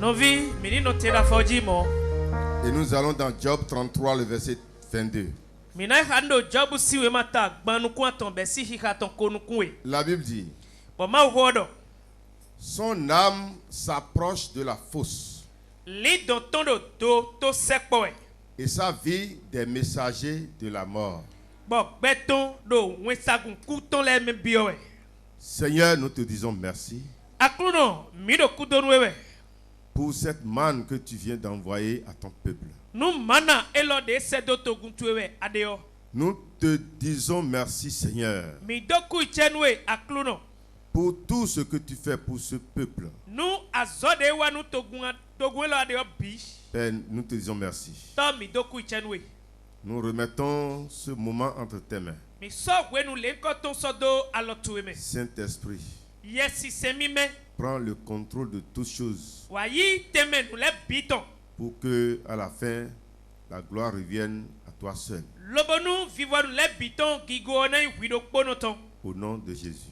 Et nous allons dans Job 33, le verset 22. La Bible dit: son âme s'approche de la fosse et sa vie des messagers de la mort. Seigneur, nous te disons merci pour cette manne que tu viens d'envoyer à ton peuple. Nous te disons merci, Seigneur, pour tout ce que tu fais pour ce peuple. Père, nous te disons merci. Nous remettons ce moment entre tes mains. Saint-Esprit, prends le contrôle de toutes choses pour que à la fin la gloire revienne à toi seul. Au nom de Jésus.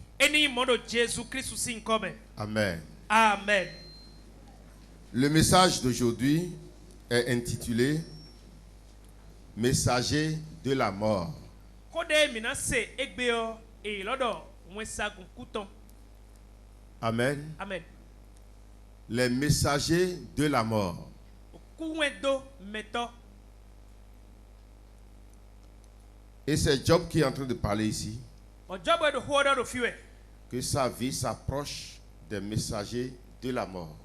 Amen. Amen. Le message d'aujourd'hui est intitulé Messager de la mort. Amen. Amen. Les messagers de la mort. Et c'est Job qui est en train de parler ici. Que sa vie s'approche des messagers de la mort.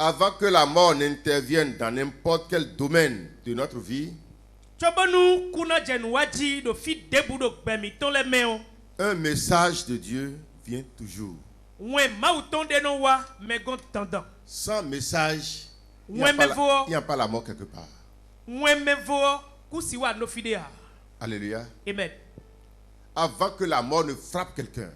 Avant que la mort n'intervienne dans n'importe quel domaine de notre vie, un message de Dieu vient toujours. Sans message, il n'y a pas la mort quelque part. Alléluia. Amen. Avant que la mort ne frappe quelqu'un.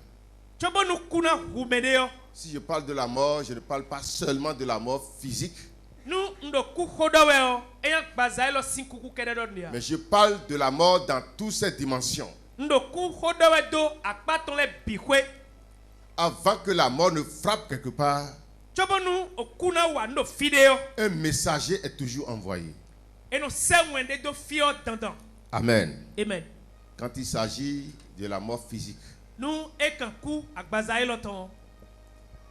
Si je parle de la mort, je ne parle pas seulement de la mort physique. Mais je parle de la mort dans toutes ses dimensions. Avant que la mort ne frappe quelque part, un messager est toujours envoyé. Amen. Amen. Quand il s'agit de la mort physique,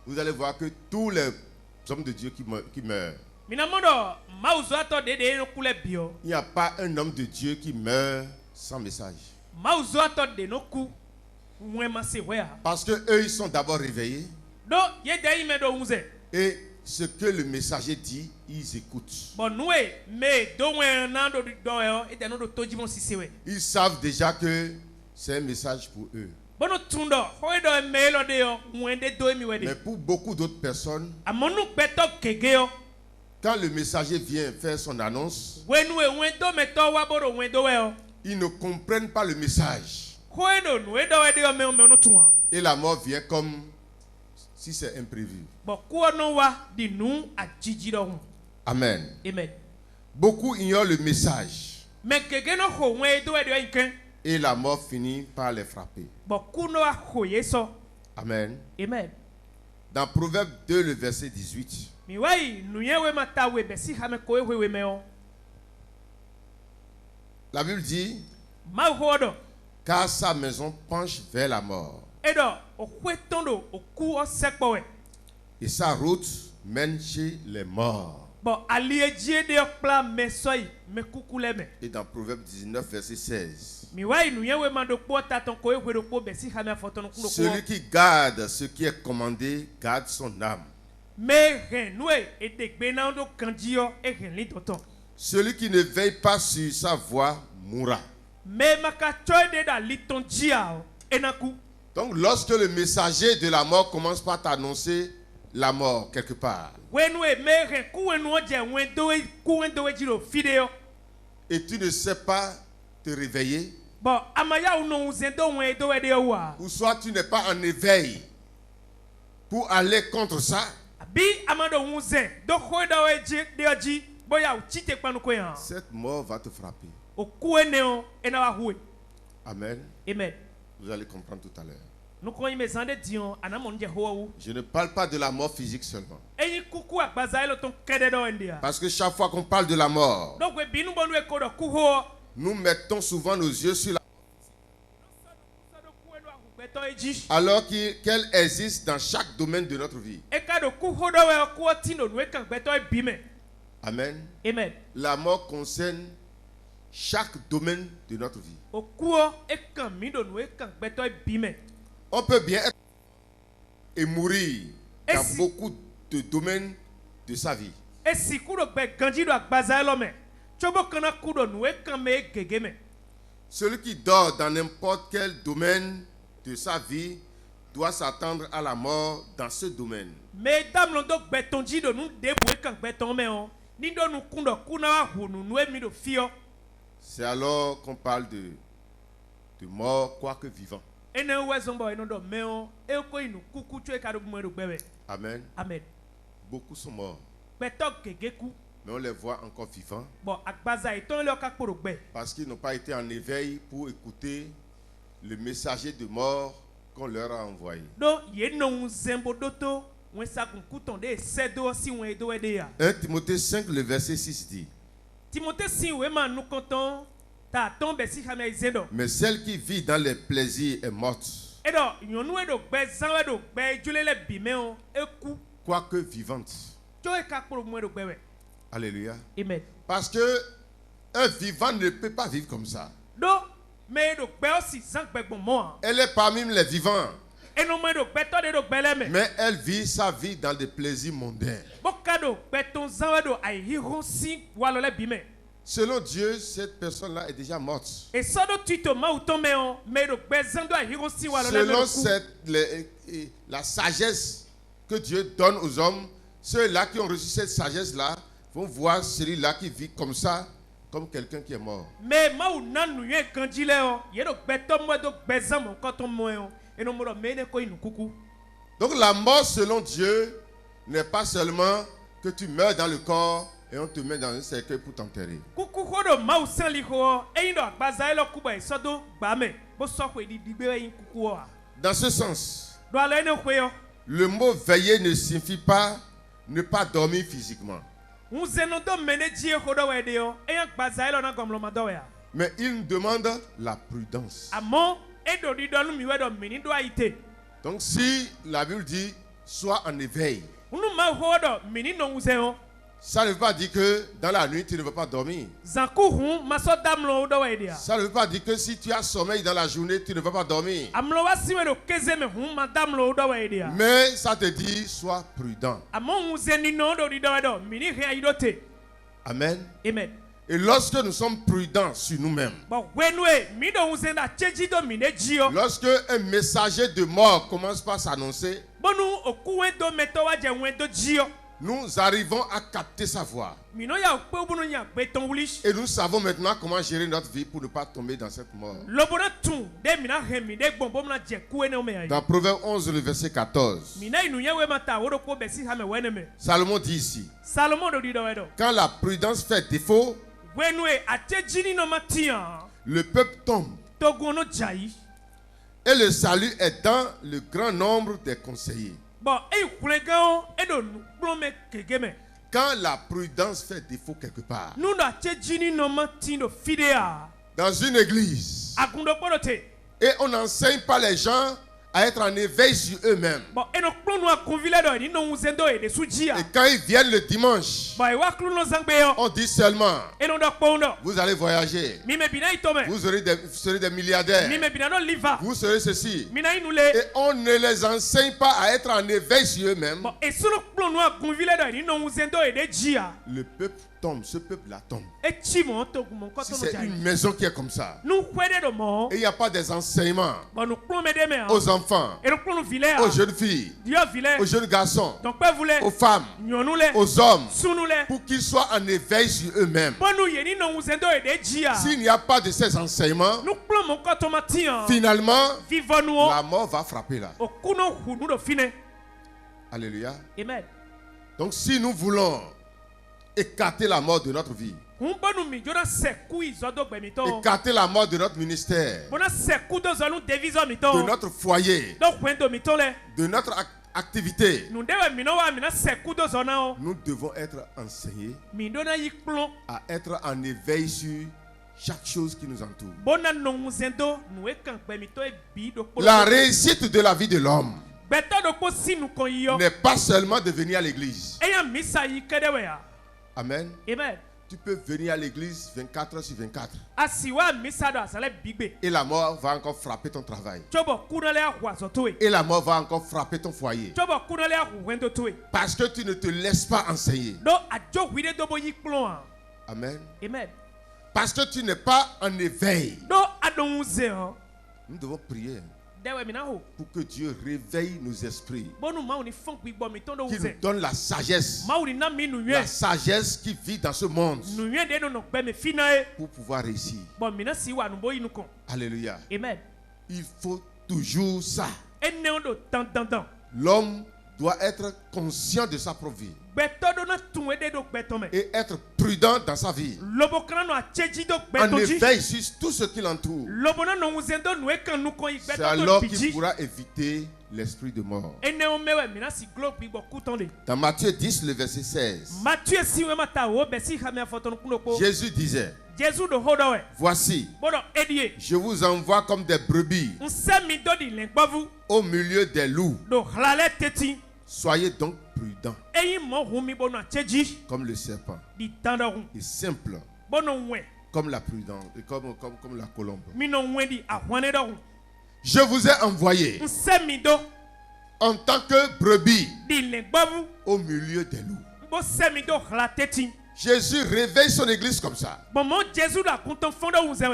vous allez voir que tous les hommes de Dieu qui meurent, il n'y a pas un homme de Dieu qui meurt sans message. Parce que eux, ils sont d'abord réveillés. Et ce que le messager dit, ils écoutent. Ils savent déjà que c'est un message pour eux. Mais pour beaucoup d'autres personnes, quand le messager vient faire son annonce, ils ne comprennent pas le message. Et la mort vient comme si c'est imprévu. Amen. Amen. Beaucoup ignorent le message. Et la mort finit par les frapper. Amen. Amen. Dans Proverbe 2, le verset 18. La Bible dit: car sa maison penche vers la mort. Et sa route mène chez les morts. Et dans Proverbe 19, verset 16. Celui qui garde ce qui est commandé garde son âme. Celui qui ne veille pas sur sa voie mourra. Donc lorsque le messager de la mort commence par t'annoncer la mort quelque part, et tu ne sais pas te réveiller, ou soit tu n'es pas en éveil pour aller contre ça, cette mort va te frapper. Amen. Amen. Amen. Vous allez comprendre tout à l'heure. Je ne parle pas de la mort physique seulement. Parce que chaque fois qu'on parle de la mort, nous mettons souvent nos yeux sur la mort alors qu'elle existe dans chaque domaine de notre vie. Amen. Amen. La mort concerne chaque domaine de notre vie. On peut bien être et mourir dans beaucoup de domaines de sa vie. Celui qui dort dans n'importe quel domaine de sa vie doit s'attendre à la mort dans ce domaine. C'est alors qu'on parle de mort quoique vivant. Amen. Amen. Beaucoup sont morts, mais on les voit encore vivants parce qu'ils n'ont pas été en éveil pour écouter le messager de mort qu'on leur a envoyé. 1 Timothée 5, le verset 6 dit: mais celle qui vit dans les plaisirs est morte, quoique vivante. Alléluia. Amen. Parce que un vivant ne peut pas vivre comme ça. Elle est parmi les vivants, mais elle vit sa vie dans des plaisirs mondains. Selon Dieu, cette personne-là est déjà morte. Selon la sagesse que Dieu donne aux hommes, ceux-là qui ont reçu cette sagesse-là vont voir celui-là qui vit comme ça, comme quelqu'un qui est mort. Donc la mort selon Dieu n'est pas seulement que tu meurs dans le corps et on te met dans un cercueil pour t'enterrer. Dans ce sens, le mot veiller ne signifie pas ne pas dormir physiquement. Mais il demande la prudence. Donc si la Bible dit sois en éveil, ça ne veut pas dire que dans la nuit tu ne veux pas dormir. Ça ne veut pas dire que si tu as sommeil dans la journée tu ne veux pas dormir. Mais ça te dit sois prudent. Amen. Amen. Et lorsque nous sommes prudents sur nous-mêmes, lorsque un messager de mort commence par s'annoncer, nous arrivons à capter sa voix. Et nous savons maintenant comment gérer notre vie pour ne pas tomber dans cette mort. Dans Proverbe 11, le verset 14, Salomon dit ici: quand la prudence fait défaut, le peuple tombe. Et le salut est dans le grand nombre des conseillers. Quand la prudence fait défaut quelque part, dans une église, et on n'enseigne pas les gens à être en éveil sur eux-mêmes, et quand ils viennent le dimanche, on dit seulement: vous allez voyager, vous serez des milliardaires, vous serez ceci, et on ne les enseigne pas à être en éveil sur eux-mêmes. Le peuple tombe, ce peuple-là tombe. Si c'est une maison qui est comme ça, et il n'y a pas des enseignements aux enfants, aux jeunes filles, aux jeunes garçons, aux femmes, aux hommes, pour qu'ils soient en éveil sur eux-mêmes. S'il n'y a pas de ces enseignements, finalement, la mort va frapper là. Alléluia. Amen. Donc si nous voulons écarter la mort de notre vie, Écarter la mort de notre ministère, de notre foyer, de notre activité. Nous devons être enseignés à être en éveil sur chaque chose qui nous entoure. La réussite de la vie de l'homme n'est pas seulement de venir à l'église. Amen. Tu peux venir à l'église 24 heures sur 24. Et la mort va encore frapper ton travail. Et la mort va encore frapper ton foyer. Parce que tu ne te laisses pas enseigner. Amen. Parce que tu n'es pas en éveil. Nous devons prier pour que Dieu réveille nos esprits, qu'il nous donne la sagesse qui vit dans ce monde pour pouvoir réussir. Alléluia. Il faut toujours ça. L'homme doit être conscient de sa propre vie et être prudent dans sa vie, en éveil sur tout ce qui l'entoure. C'est alors qu'il pourra éviter l'esprit de mort. Dans Matthieu 10, le verset 16, Jésus disait: voici, je vous envoie comme des brebis au milieu des loups. Soyez donc prudents, comme le serpent, et simple, comme la prudence, comme la colombe. Je vous ai envoyé en tant que brebis au milieu des loups. Jésus réveille son église comme ça,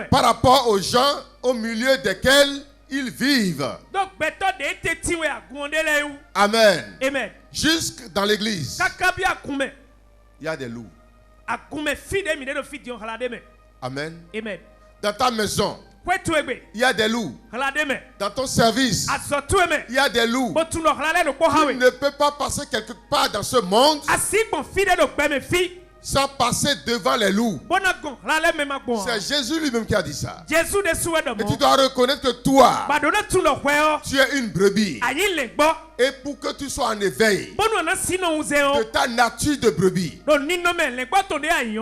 par rapport aux gens au milieu desquels ils vivent. Amen. Jusque dans l'église, il y a des loups. Amen. Dans ta maison, il y a des loups. Dans ton service, il y a des loups. Tu ne peux pas passer quelque part dans ce monde sans passer devant les loups. C'est Jésus lui-même qui a dit ça. Et tu dois reconnaître que toi, tu es une brebis. Et pour que tu sois en éveil de ta nature de brebis,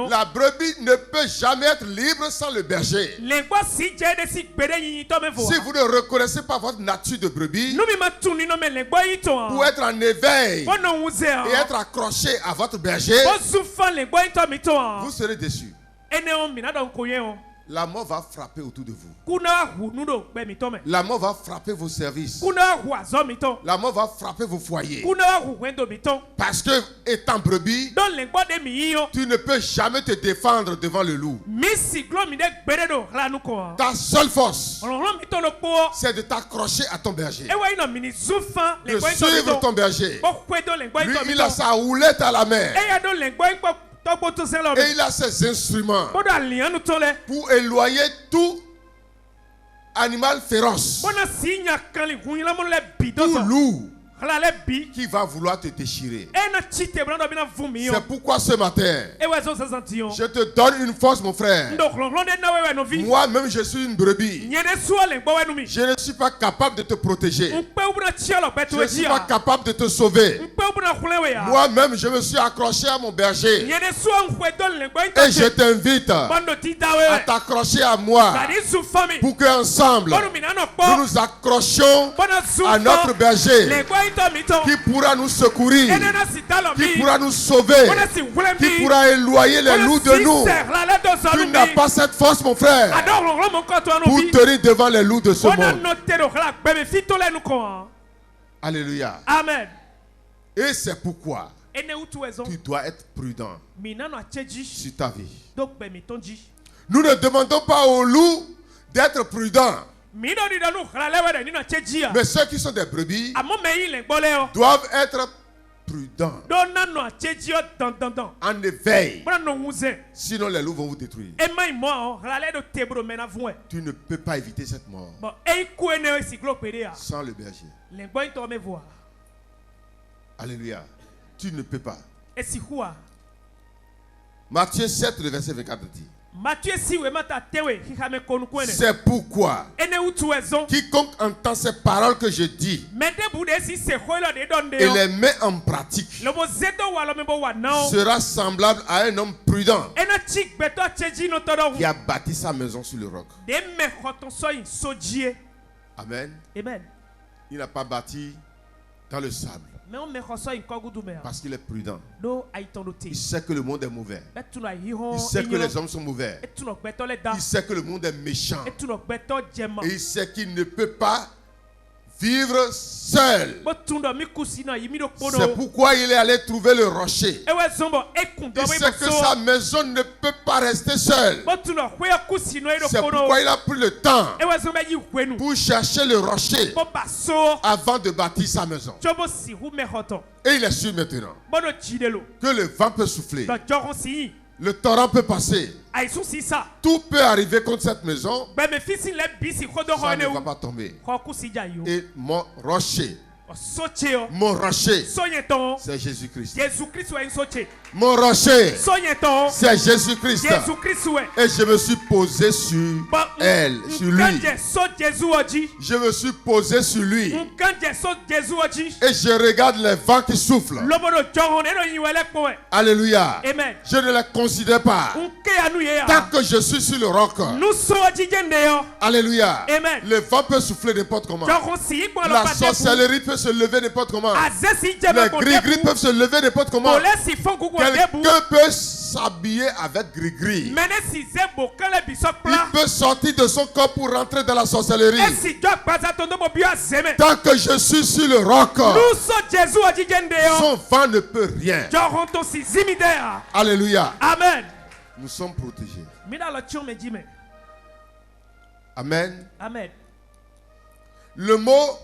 la brebis ne peut jamais être libre sans le berger. Si vous ne reconnaissez pas votre nature de brebis, pour être en éveil et être accroché à votre berger, vous serez déçus. La mort va frapper autour de vous. La mort va frapper vos services. La mort va frapper vos foyers. Parce que, étant brebis, tu ne peux jamais te défendre devant le loup. Ta seule force, c'est de t'accrocher à ton berger, de suivre ton berger. Lui, il a sa houlette à la main. Et il a ses instruments pour éloigner tout animal féroce, tout loup qui va vouloir te déchirer. C'est pourquoi ce matin, je te donne une force, mon frère. Moi-même, je suis une brebis. Je ne suis pas capable de te protéger. Je ne suis pas capable de te sauver. Moi-même, je me suis accroché à mon berger. Et je t'invite à t'accrocher à moi pour qu'ensemble, nous nous accrochions à notre berger, qui pourra nous secourir, qui pourra nous sauver, qui pourra éloigner les loups de nous. Tu n'as pas cette force, mon frère, pour tenir devant les loups de ce monde. Alléluia. Amen. Et c'est pourquoi tu dois être prudent sur ta vie. Nous ne demandons pas aux loups d'être prudents. Mais ceux qui sont des brebis doivent être prudents, en éveil. Sinon les loups vont vous détruire. Tu ne peux pas éviter cette mort sans le berger. Alléluia. Tu ne peux pas. Matthieu 7, le verset 24 dit. C'est pourquoi quiconque entend ces paroles que je dis et les met en pratique sera semblable à un homme prudent qui a bâti sa maison sur le roc. Amen. Amen. Il n'a pas bâti dans le sable. Parce qu'il est prudent. Il sait que le monde est mauvais. Il sait que les hommes sont mauvais. Il sait que le monde est méchant. Et il sait qu'il ne peut pas vivre seul. C'est pourquoi il est allé trouver le rocher. Il sait que sa maison ne peut pas rester seule. C'est pourquoi il a pris le temps pour chercher le rocher avant de bâtir sa maison. Et il est sûr maintenant que le vent peut souffler. Le torrent peut passer. Tout peut arriver contre cette maison. Ça ne va pas tomber. Et mon rocher, c'est Jésus-Christ. Mon rocher, c'est Jésus-Christ. Et je me suis posé sur elle, sur lui. Je me suis posé sur lui. Et je regarde les vents qui soufflent. Alléluia. Amen. Je ne les considère pas. Tant que je suis sur le roc. Alléluia. Amen. Le vent peut souffler n'importe comment. La sorcellerie peut se lever n'importe comment. Les gris-gris peuvent se lever n'importe comment. Quelqu'un peut s'habiller avec gris-gris. Il peut sortir de son corps pour rentrer dans la sorcellerie. Tant que je suis sur le roc, son vent ne peut rien. Alléluia. Amen. Nous sommes protégés. Amen. Amen. Le mot,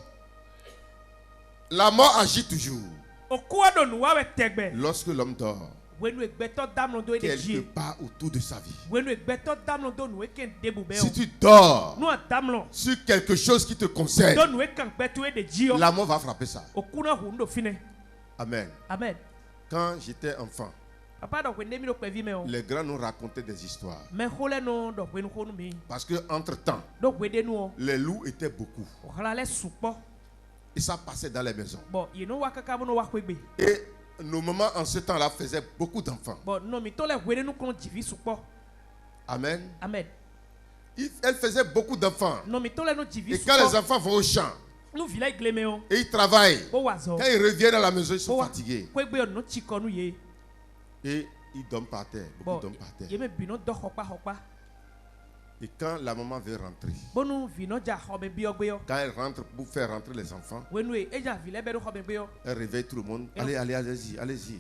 la mort agit toujours. Lorsque l'homme dort, quelque part autour de sa vie. Si tu dors sur quelque chose qui te concerne, la mort va frapper ça. Amen. Amen. Quand j'étais enfant, les grands nous racontaient des histoires. Parce que entre temps, les loups étaient beaucoup. Et ça passait dans les maisons. Et nos mamans en ce temps-là faisaient beaucoup d'enfants. Amen. Amen. Elles faisaient beaucoup d'enfants. Et quand les enfants vont au champ, et ils travaillent, quand ils reviennent à la maison, ils sont fatigués. Et ils dorment par terre. Beaucoup dorment par terre. Et quand la maman veut rentrer, quand elle rentre pour faire rentrer les enfants, elle réveille tout le monde. Allez, allez, allez-y, allez-y.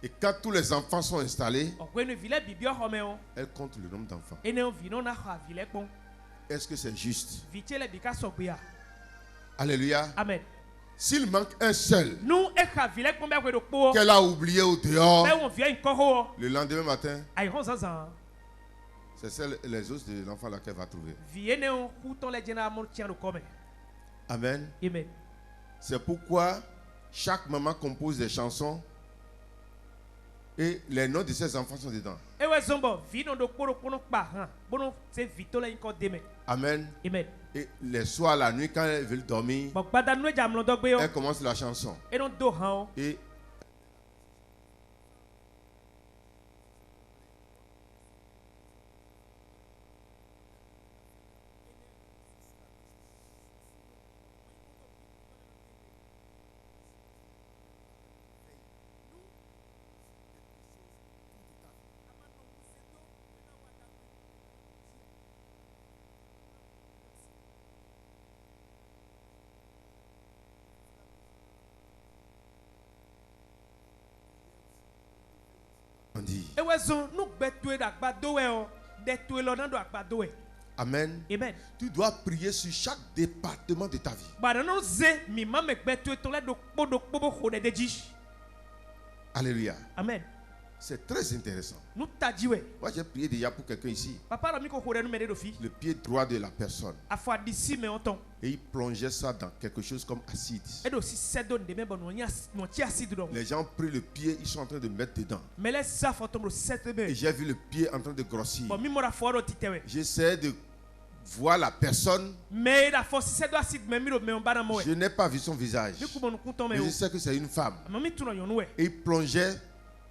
Et quand tous les enfants sont installés, elle compte le nombre d'enfants. Est-ce que c'est juste? Alléluia. Amen. S'il manque un seul qu'elle a oublié au dehors, le lendemain matin, c'est les os de l'enfant là qu'elle va trouver. Amen. Amen. C'est pourquoi chaque maman compose des chansons et les noms de ses enfants sont dedans. Amen. Amen. Et les soirs, la nuit, quand elle veut dormir, elle commence la chanson. Et Amen. Amen. Tu dois prier sur chaque département de ta vie. Alléluia. Amen. C'est très intéressant. Moi, j'ai prié déjà pour quelqu'un ici. Le pied droit de la personne. Et il plongeait ça dans quelque chose comme acide. Les gens ont pris le pied, ils sont en train de mettre dedans. Et j'ai vu le pied en train de grossir. J'essaie de voir la personne. Je n'ai pas vu son visage. Mais je sais que c'est une femme. Et il plongeait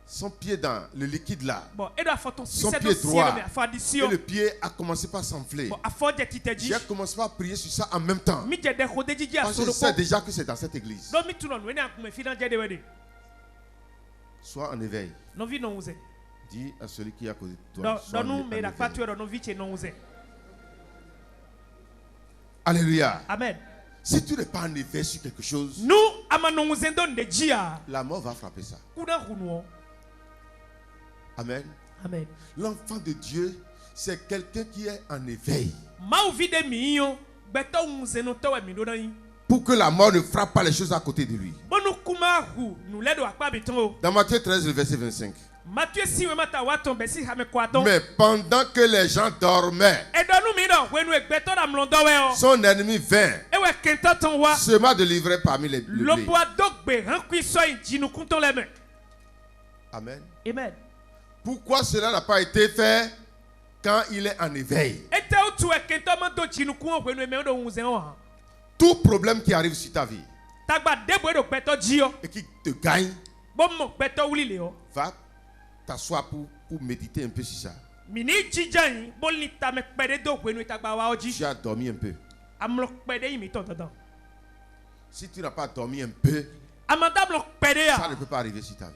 son pied dans le liquide là. Son pied droit. Et le pied a commencé par s'enfler. J'ai commencé à prier sur ça en même temps. Parce que je sais déjà que c'est dans cette église. Sois en éveil. Dis à celui qui est à côté de toi. Alléluia. Amen. Si tu n'es pas en éveil sur quelque chose, la mort va frapper ça. Amen. Amen. L'enfant de Dieu, c'est quelqu'un qui est en éveil. Pour que la mort ne frappe pas les choses à côté de lui. Dans Matthieu 13, le verset 25. Mais pendant que les gens dormaient, son ennemi vint, sema de livrer parmi les blés. Amen. Amen. Pourquoi cela n'a pas été fait quand il est en éveil? Tout problème qui arrive sur ta vie et qui te gagne, va t'asseoir pour méditer un peu sur ça. Tu as dormi un peu. Si tu n'as pas dormi un peu, ça ne peut pas arriver sur ta vie.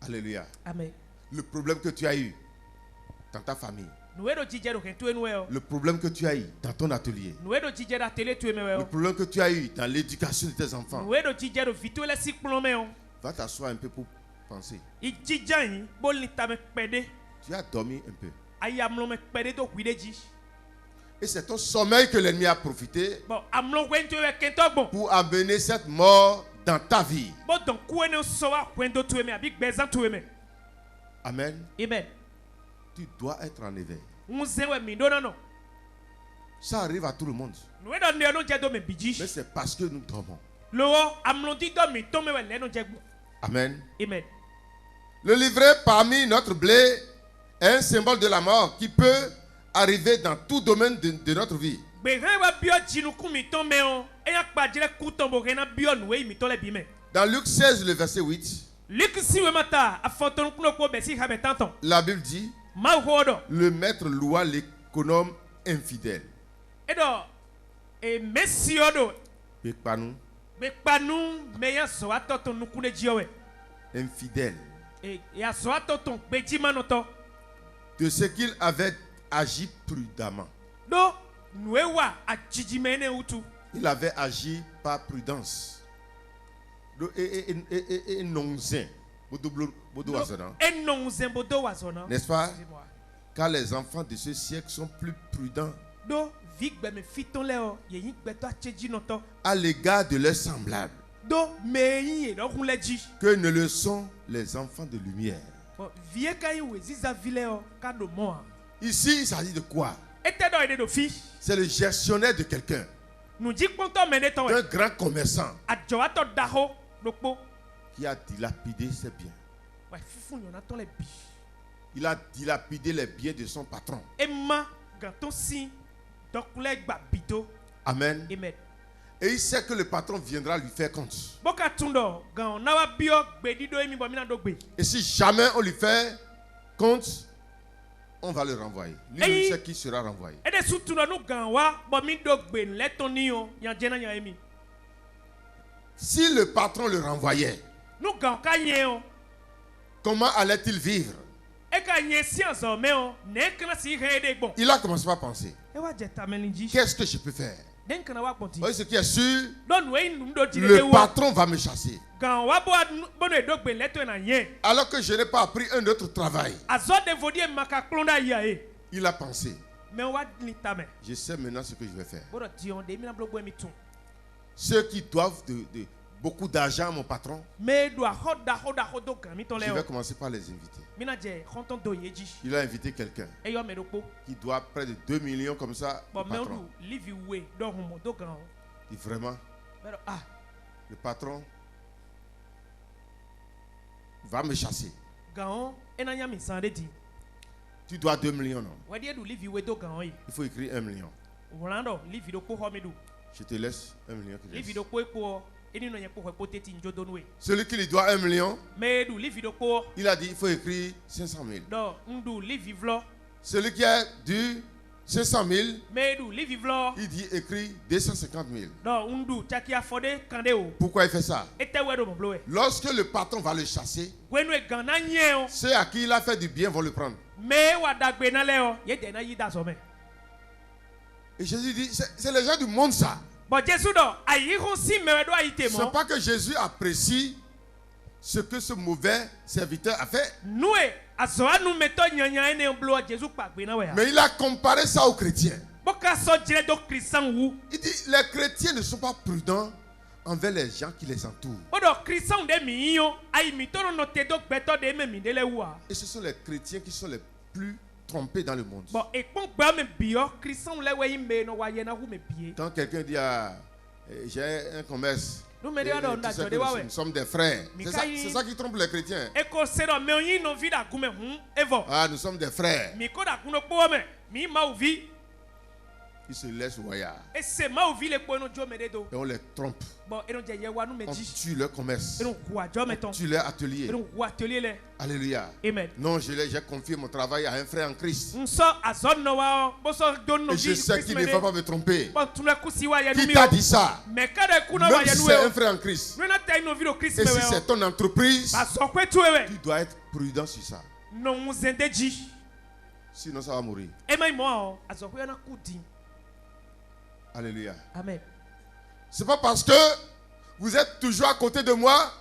Alléluia. Amen. Le problème que tu as eu dans ta famille, le problème que tu as eu dans ton atelier, le problème que tu as eu dans l'éducation de tes enfants, va t'asseoir un peu pour penser. Tu as dormi un peu. Et c'est ton sommeil que l'ennemi a profité pour amener cette mort dans ta vie. Amen. Amen. Tu dois être en éveil. Ça arrive à tout le monde. Mais c'est parce que nous dormons. Amen. Amen. Le livret parmi notre blé est un symbole de la mort qui peut arriver dans tout domaine de notre vie. Dans Luc 16, le verset 8, la Bible dit, le maître loua l'économe infidèle. Infidèle. De ce qu'il avait agi prudemment. Il avait agi par prudence. N'est-ce pas? Car les enfants de ce siècle sont plus prudents à l'égard de leurs semblables que ne le sont les enfants de lumière. Ici, il s'agit de quoi? C'est le gestionnaire de quelqu'un, d'un grand commerçant qui a dilapidé ses biens. Il a dilapidé les biens de son patron. Amen. Et il sait que le patron viendra lui faire compte. Et si jamais on lui fait compte, on va le renvoyer. Lui sait qui sera renvoyé. Si le patron le renvoyait, comment allait-il vivre? Il a commencé à penser, qu'est-ce que je peux faire? Oui, ce qui est sûr, le patron va me chasser. Alors que je n'ai pas appris un autre travail. Il a pensé, je sais maintenant ce que je vais faire. Ceux qui doivent beaucoup d'argent à mon patron, je vais commencer par les inviter. Il a invité quelqu'un qui doit près de 2 millions comme ça au patron. Et vraiment, le patron va me chasser. Tu dois 2 millions, non? Il faut écrire 1 million. Je te laisse 1 million. Celui qui lui doit 1 million, il a dit il faut écrire 500 000. Celui qui a dû 500 000, il dit écrit 250 000. Pourquoi il fait ça? Lorsque le patron va le chasser, ceux à qui il a fait du bien vont le prendre. Et Jésus dit, c'est les gens du monde ça. C'est pas que Jésus apprécie ce que ce mauvais serviteur a fait. Mais il a comparé ça aux chrétiens. Il dit, les chrétiens ne sont pas prudents envers les gens qui les entourent. Et ce sont les chrétiens qui sont les plus trompés dans le monde. Quand quelqu'un dit j'ai un commerce, nous sommes des frères. C'est ça qui trompe les chrétiens. Ah, nous sommes des frères. Ils se laissent voyage. Et on les trompe. On tue leur commerce. On tue leur atelier. Alléluia. Amen. Non, j'ai confié mon travail à un frère en Christ. Et je sais qu'il ne va pas me tromper. Qui t'a dit ça? Même si c'est un frère en Christ. Et si c'est ton entreprise, tu dois être prudent sur ça. Sinon ça va mourir. Alléluia. Amen. C'est pas parce que vous êtes toujours à côté de moi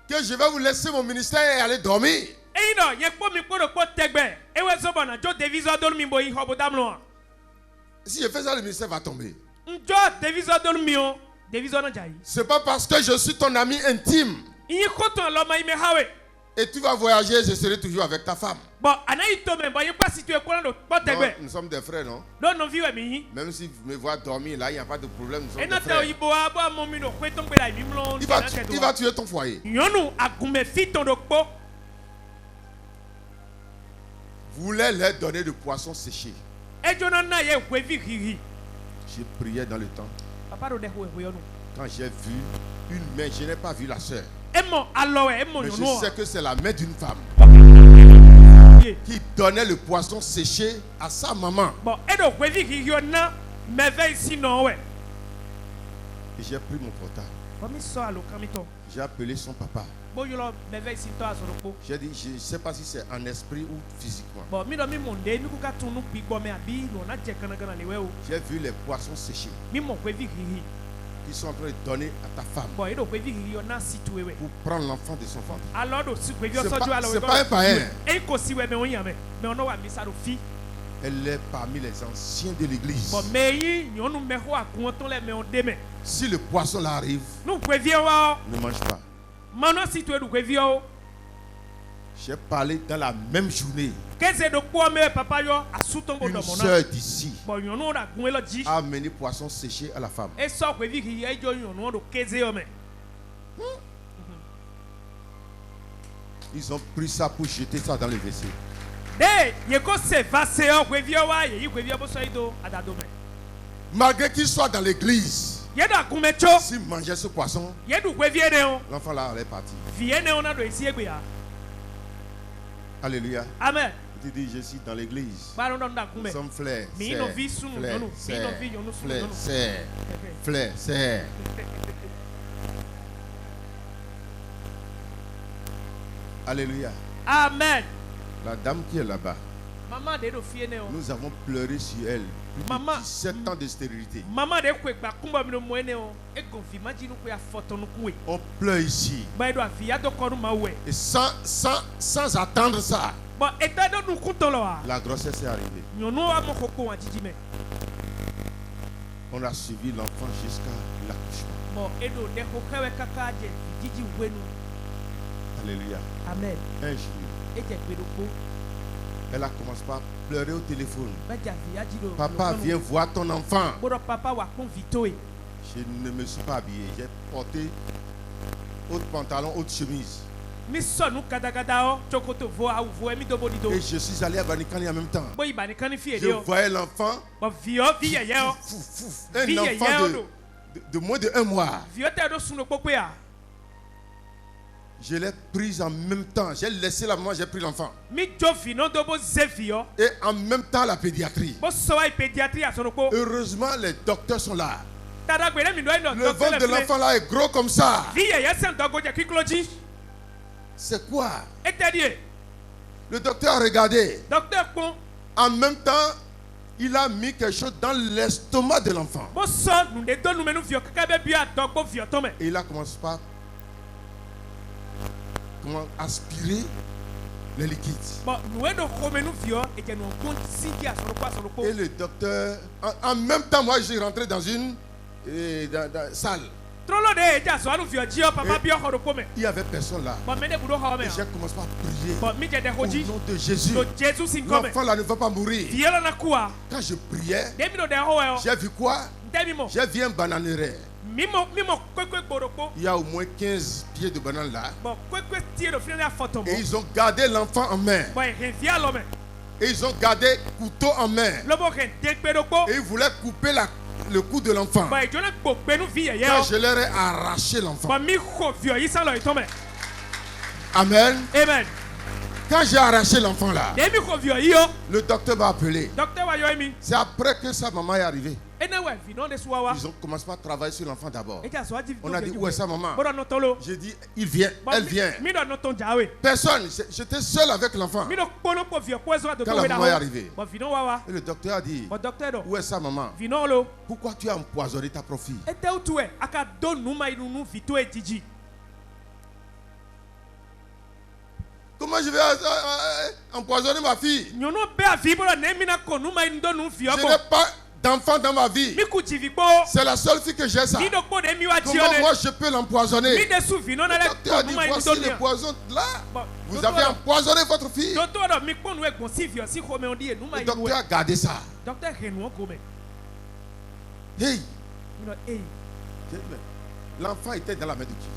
que je vais vous laisser mon ministère et aller dormir. Si je fais ça, le ministère va tomber. C'est pas parce que je suis ton ami intime et tu vas voyager, je serai toujours avec ta femme. Non, nous sommes des frères, non? Même si vous me voyez dormir là, il n'y a pas de problème. Nous sommes des frères. Il va tuer ton foyer. Vous voulez leur donner du poisson séché. J'ai prié dans le temps. Quand j'ai vu une main, je n'ai pas vu la sœur. Mais je sais que c'est la main d'une femme qui donnait le poisson séché à sa maman. Et j'ai pris mon portable. J'ai appelé son papa. J'ai dit, je ne sais pas si c'est en esprit ou physiquement. J'ai vu les poissons séchés qui sont en train de donner à ta femme pour prendre l'enfant de son ventre. C'est pas un païen. Elle est parmi les anciens de l'église. Si le poisson là arrive, ne mange pas. J'ai parlé dans la même journée. Une soeur d'ici a amené poisson séché à la femme. Ils ont pris ça pour jeter ça dans le WC. Malgré qu'il soit dans l'église, s'il mangeait ce poisson, l'enfant là allait partir. Alléluia. Amen. Tu dis, je suis dans l'église. Nous sommes frères, sœurs. Alléluia. Amen. La dame qui est là-bas, nous avons pleuré sur elle. Plus de 17 ans de stérilité. On pleure ici. Et sans attendre ça, la grossesse est arrivée. On a suivi l'enfant jusqu'à l'accouchement. Alléluia. Amen. Un jour, elle a commencé par pleurer au téléphone. Papa, viens voir ton enfant. Je ne me suis pas habillé. J'ai porté haute pantalon, haute chemise. Et je suis allé à Banikani en même temps. Je voyais l'enfant. Un enfant de moins de 1 mois. Je l'ai prise en même temps. J'ai laissé la maman, j'ai pris l'enfant. Et en même temps la pédiatrie. Heureusement, les docteurs sont là. Le ventre de l'enfant là est gros comme ça. C'est quoi? Le docteur a regardé. En même temps, il a mis quelque chose dans l'estomac de l'enfant. Et il a commencé par aspirer les liquides. Et le docteur, en même temps, moi, j'ai rentré dans une salle. Il n'y avait personne là. Et j'ai commencé par prier. Au nom de Jésus. L'enfant là ne va pas mourir. Quand je priais, j'ai vu quoi? J'ai vu un bananeraie. Il y a au moins 15 pieds de bananes là. Et ils ont gardé l'enfant en main. Et ils ont gardé couteau en main. Et ils voulaient couper le cou de l'enfant. Quand je leur ai arraché l'enfant. Amen. Amen. Quand j'ai arraché l'enfant là, le docteur m'a appelé. C'est après que sa maman est arrivée. Ils ont commencé par travailler sur l'enfant d'abord. On a dit, où est sa maman? J'ai dit, il vient, elle vient. Personne, j'étais seul avec l'enfant. Quand la maman est arrivée, et le docteur a dit, où est sa maman? Pourquoi tu as empoisonné ta profile? Comment je vais empoisonner ma fille? Je n'ai pas d'enfant dans ma vie. C'est la seule fille que j'ai ça. Comment moi je peux l'empoisonner? Le docteur a dit, voici le poison là. Vous avez empoisonné votre fille. Le docteur a gardé ça. Hey. L'enfant était dans la main de qui?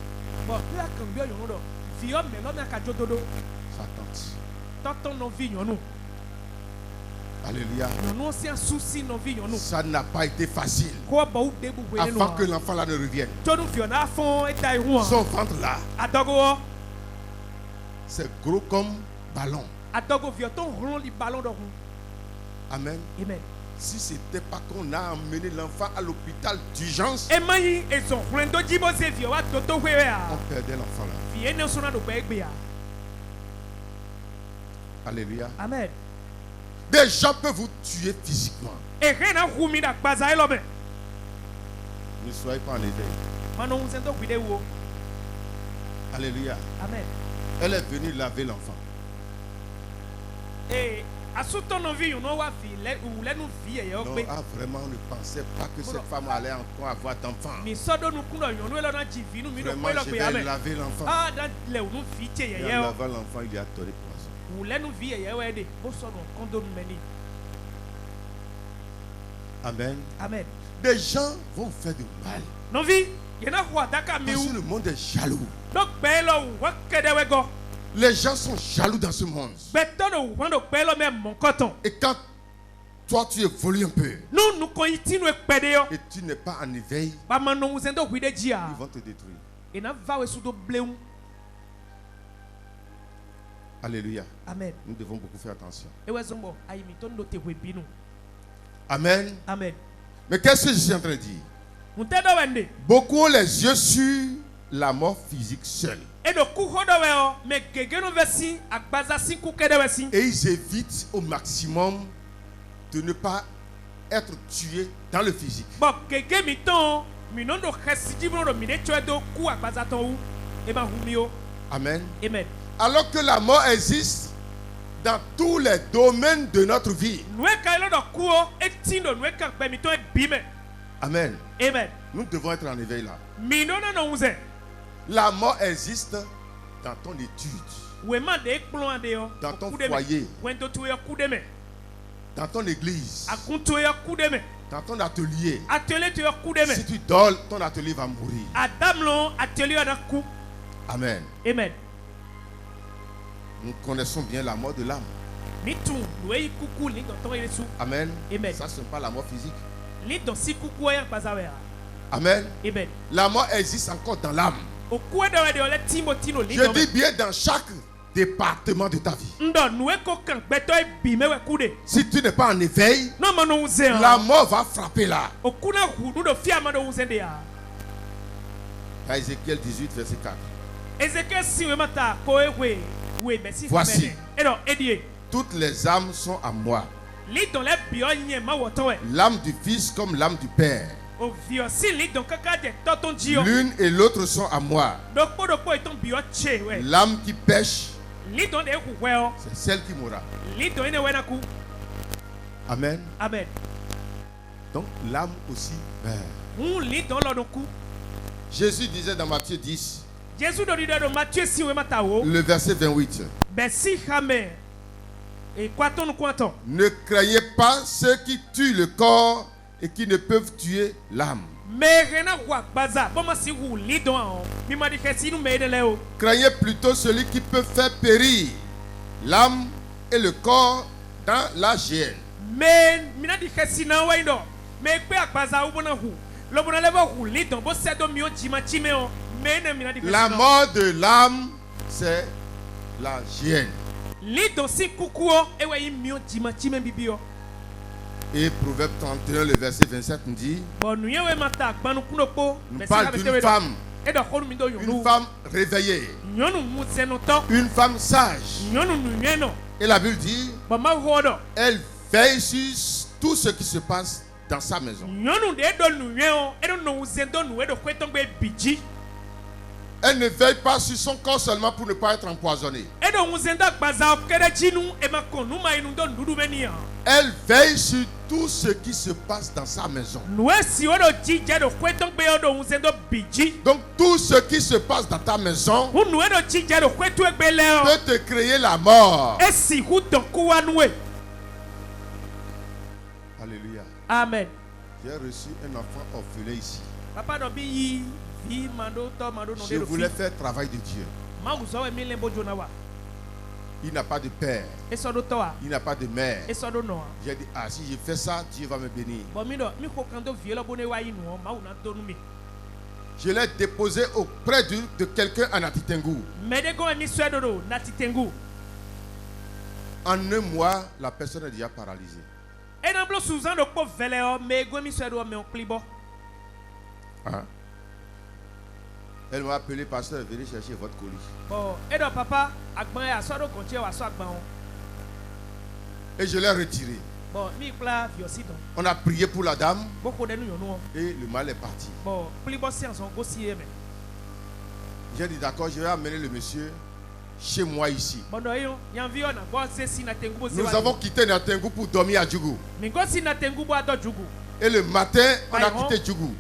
Sa tante. Alléluia. Ça n'a pas été facile avant que l'enfant là ne revienne. Son ventre là, c'est gros comme ballon. Amen. Amen. Si c'était pas qu'on a emmené l'enfant à l'hôpital d'urgence, on perdait l'enfant là. Alléluia. Amen. Des gens peuvent vous tuer physiquement. Ne soyez pas en éveil. Alléluia. Amen. Elle est venue laver l'enfant. Non, vraiment, on ne pensait pas que cette femme allait encore avoir d'enfant. Vraiment, je vais laver l'enfant. Et en lavant l'enfant, il y a toré poison. Amen. Amen. Des gens vont vous faire du mal. Parce que le monde est jaloux. Les gens sont jaloux dans ce monde. Et quand toi tu évolues un peu et tu n'es pas en éveil, ils vont te détruire. Alléluia. Amen. Nous devons beaucoup faire attention. Amen. Amen. Mais qu'est-ce que je suis en train de dire? Beaucoup ont les yeux sur la mort physique seule. Et ils évitent au maximum de ne pas être tués dans le physique. Amen. Amen. Alors que la mort existe dans tous les domaines de notre vie. Amen. Amen. Nous devons être en éveil là. La mort existe dans ton étude, dans ton foyer, dans ton église, dans ton atelier. Si tu dors, ton atelier va mourir. Amen. Amen. Nous connaissons bien la mort de l'âme. Amen. Amen. Ça, ce n'est pas la mort physique. Amen. Amen. La mort existe encore dans l'âme. Je dis bien dans chaque département de ta vie. Si tu n'es pas en éveil, la mort va frapper là. Ézéchiel 18, verset 4. Voici, toutes les âmes sont à moi. L'âme du Fils comme l'âme du Père. L'une et l'autre sont à moi. L'âme qui pêche, c'est celle qui mourra. Amen. Amen. Donc l'âme aussi meurt. Jésus disait dans Matthieu 10, le verset 28. Ne craignez pas ceux qui tuent le corps et qui ne peuvent tuer l'âme. Craignez plutôt celui qui peut faire périr l'âme et le corps dans la géhenne. La mort de l'âme, c'est la géhenne. Et Proverbe 31, le verset 27 nous dit, nous parle d'une femme. Une femme réveillée. Une femme sage. Et la Bible dit, elle veille sur tout ce qui se passe dans sa maison. Elle ne veille pas sur son corps seulement pour ne pas être empoisonnée. Elle veille sur tout ce qui se passe dans sa maison. Donc tout ce qui se passe dans ta maison peut te créer la mort. Alléluia. Amen. J'ai reçu un enfant orphelin ici. Je voulais faire le travail de Dieu. Il n'a pas de père. Il n'a pas de mère. J'ai dit, si je fais ça, Dieu va me bénir. Je l'ai déposé auprès de quelqu'un à Natitengu. En un mois, la personne est déjà paralysée. Elle m'a appelé, pasteur, venez chercher votre colis. Et je l'ai retiré. On a prié pour la dame. Et le mal est parti. J'ai dit d'accord, je vais amener le monsieur chez moi ici. Nous avons quitté Natitengu pour dormir à Djougou. Et le matin, on a quitté Djougou.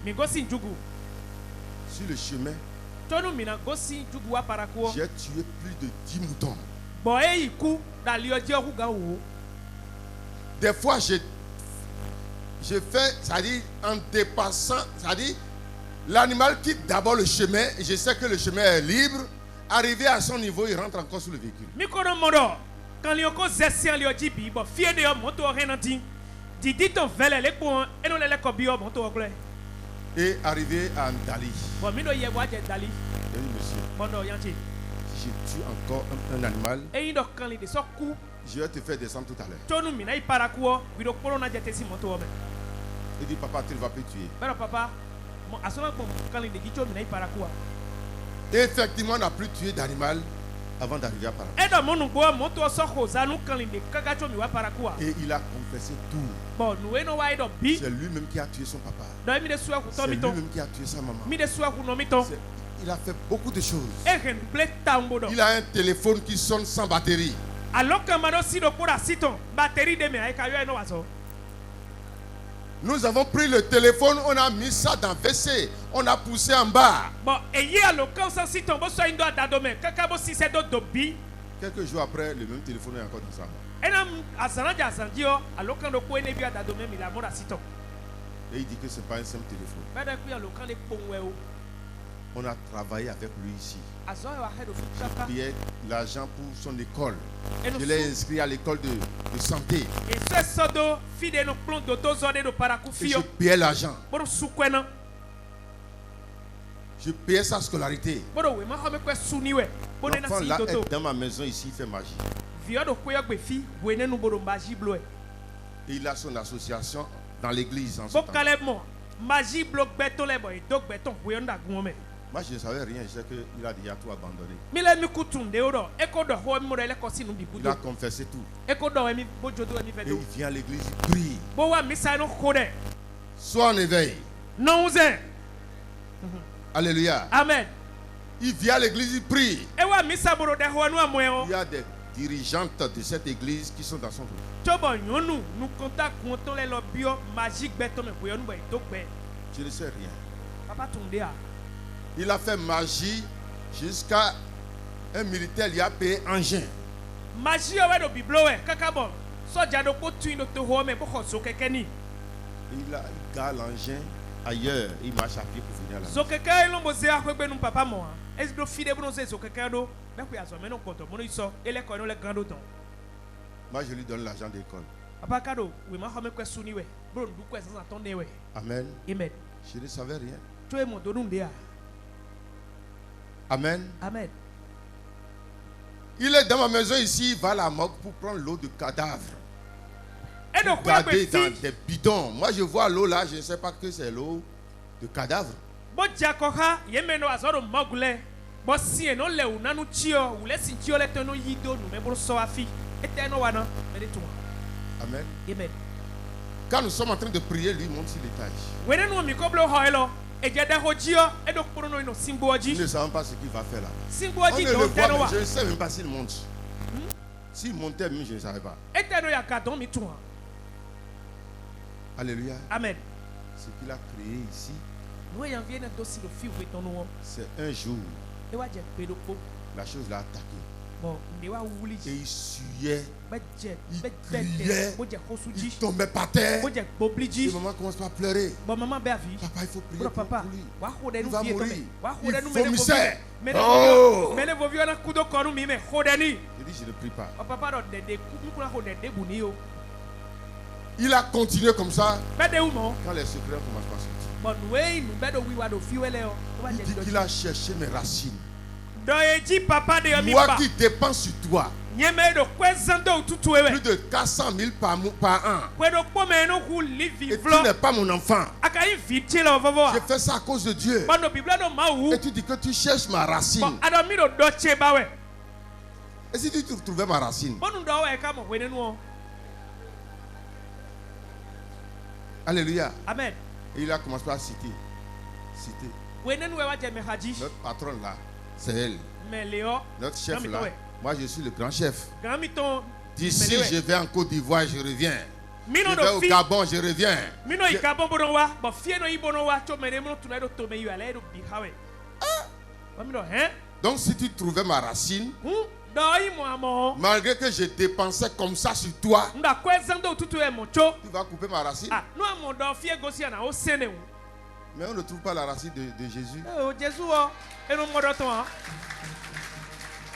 Sur le chemin, j'ai tué plus de 10 moutons. Des fois, je fais, c'est-à-dire en dépassant, c'est-à-dire l'animal quitte d'abord le chemin et je sais que le chemin est libre. Arrivé à son niveau, il rentre encore sur le véhicule. Et arrivé à Ndali. J'ai dit, monsieur, si je tue encore un animal, je vais te faire descendre tout à l'heure. Il dit, papa, tu ne vas plus tuer. Et effectivement, on n'a plus tué d'animal avant d'arriver à Parakou. Et il a confessé tout. C'est lui-même qui a tué son papa. C'est lui-même qui a tué sa maman. Il a fait beaucoup de choses. Il a un téléphone qui sonne sans batterie. Nous avons pris le téléphone, on a mis ça dans WC, on a poussé en bas. Quelques jours après, le même téléphone est encore dans sa main. Et il dit que ce n'est pas un simple téléphone. On a travaillé avec lui ici. J'ai payé l'argent pour son école. Je l'ai inscrit à l'école de santé. Et je payais l'argent. Je payais sa scolarité. L'enfant là est dans ma maison ici, il fait magie. Et il a son association dans l'église en ce temps. Moi, je ne savais rien, je sais qu'il a déjà tout abandonné. Il a confessé tout. Et il vient à l'église, il prie. Sois en éveil. Alléluia. Amen. Il vient à l'église, il prie. Il y a des dirigeantes de cette église qui sont dans son groupe. Je ne sais rien. Il a fait magie jusqu'à un militaire lui a payé engin. Il garde l'engin ailleurs. Il marche à pied pour venir là. Moi, je lui donne l'argent d'école. Amen. Je ne savais rien. Amen. Amen. Il est dans ma maison ici, il va à la morgue pour prendre l'eau de cadavre. Garder dans des bidons. Moi je vois l'eau là, je ne sais pas que c'est l'eau de cadavre. Amen. Quand nous sommes en train de prier, lui monte sur l'étage. Nous ne savons pas ce qu'il va faire là. On ne le voit, mais je ne sais même pas s'il monte. S'il montait, je ne savais pas. Alléluia. Amen. Ce qu'il a créé ici, c'est un jour, la chose l'a attaqué. Et il suyait, il criait, il tombait par terre. Et maman commence par pleurer. Papa, il faut prier pour lui. Il va mourir. Il vomissait. Oh! Je dis, je ne prie pas. Il a continué comme ça. Quand les secrets commencent par sortir. Il dit qu'il a cherché mes racines. Moi qui dépends sur toi. Plus de 400 000 par an. Et tu n'es pas mon enfant. Je fais ça à cause de Dieu. Et tu dis que tu cherches ma racine. Et si tu trouvais ma racine? Alléluia. Amen. Et il a commencé à citer. Notre patronne là, c'est elle. Notre chef là, moi je suis le grand chef. D'ici je vais en Côte d'Ivoire, je reviens. Je vais au Gabon, je reviens. Donc si tu trouvais ma racine, malgré que je dépensais comme ça sur toi, tu vas couper ma racine. Mais on ne trouve pas la racine de Jésus.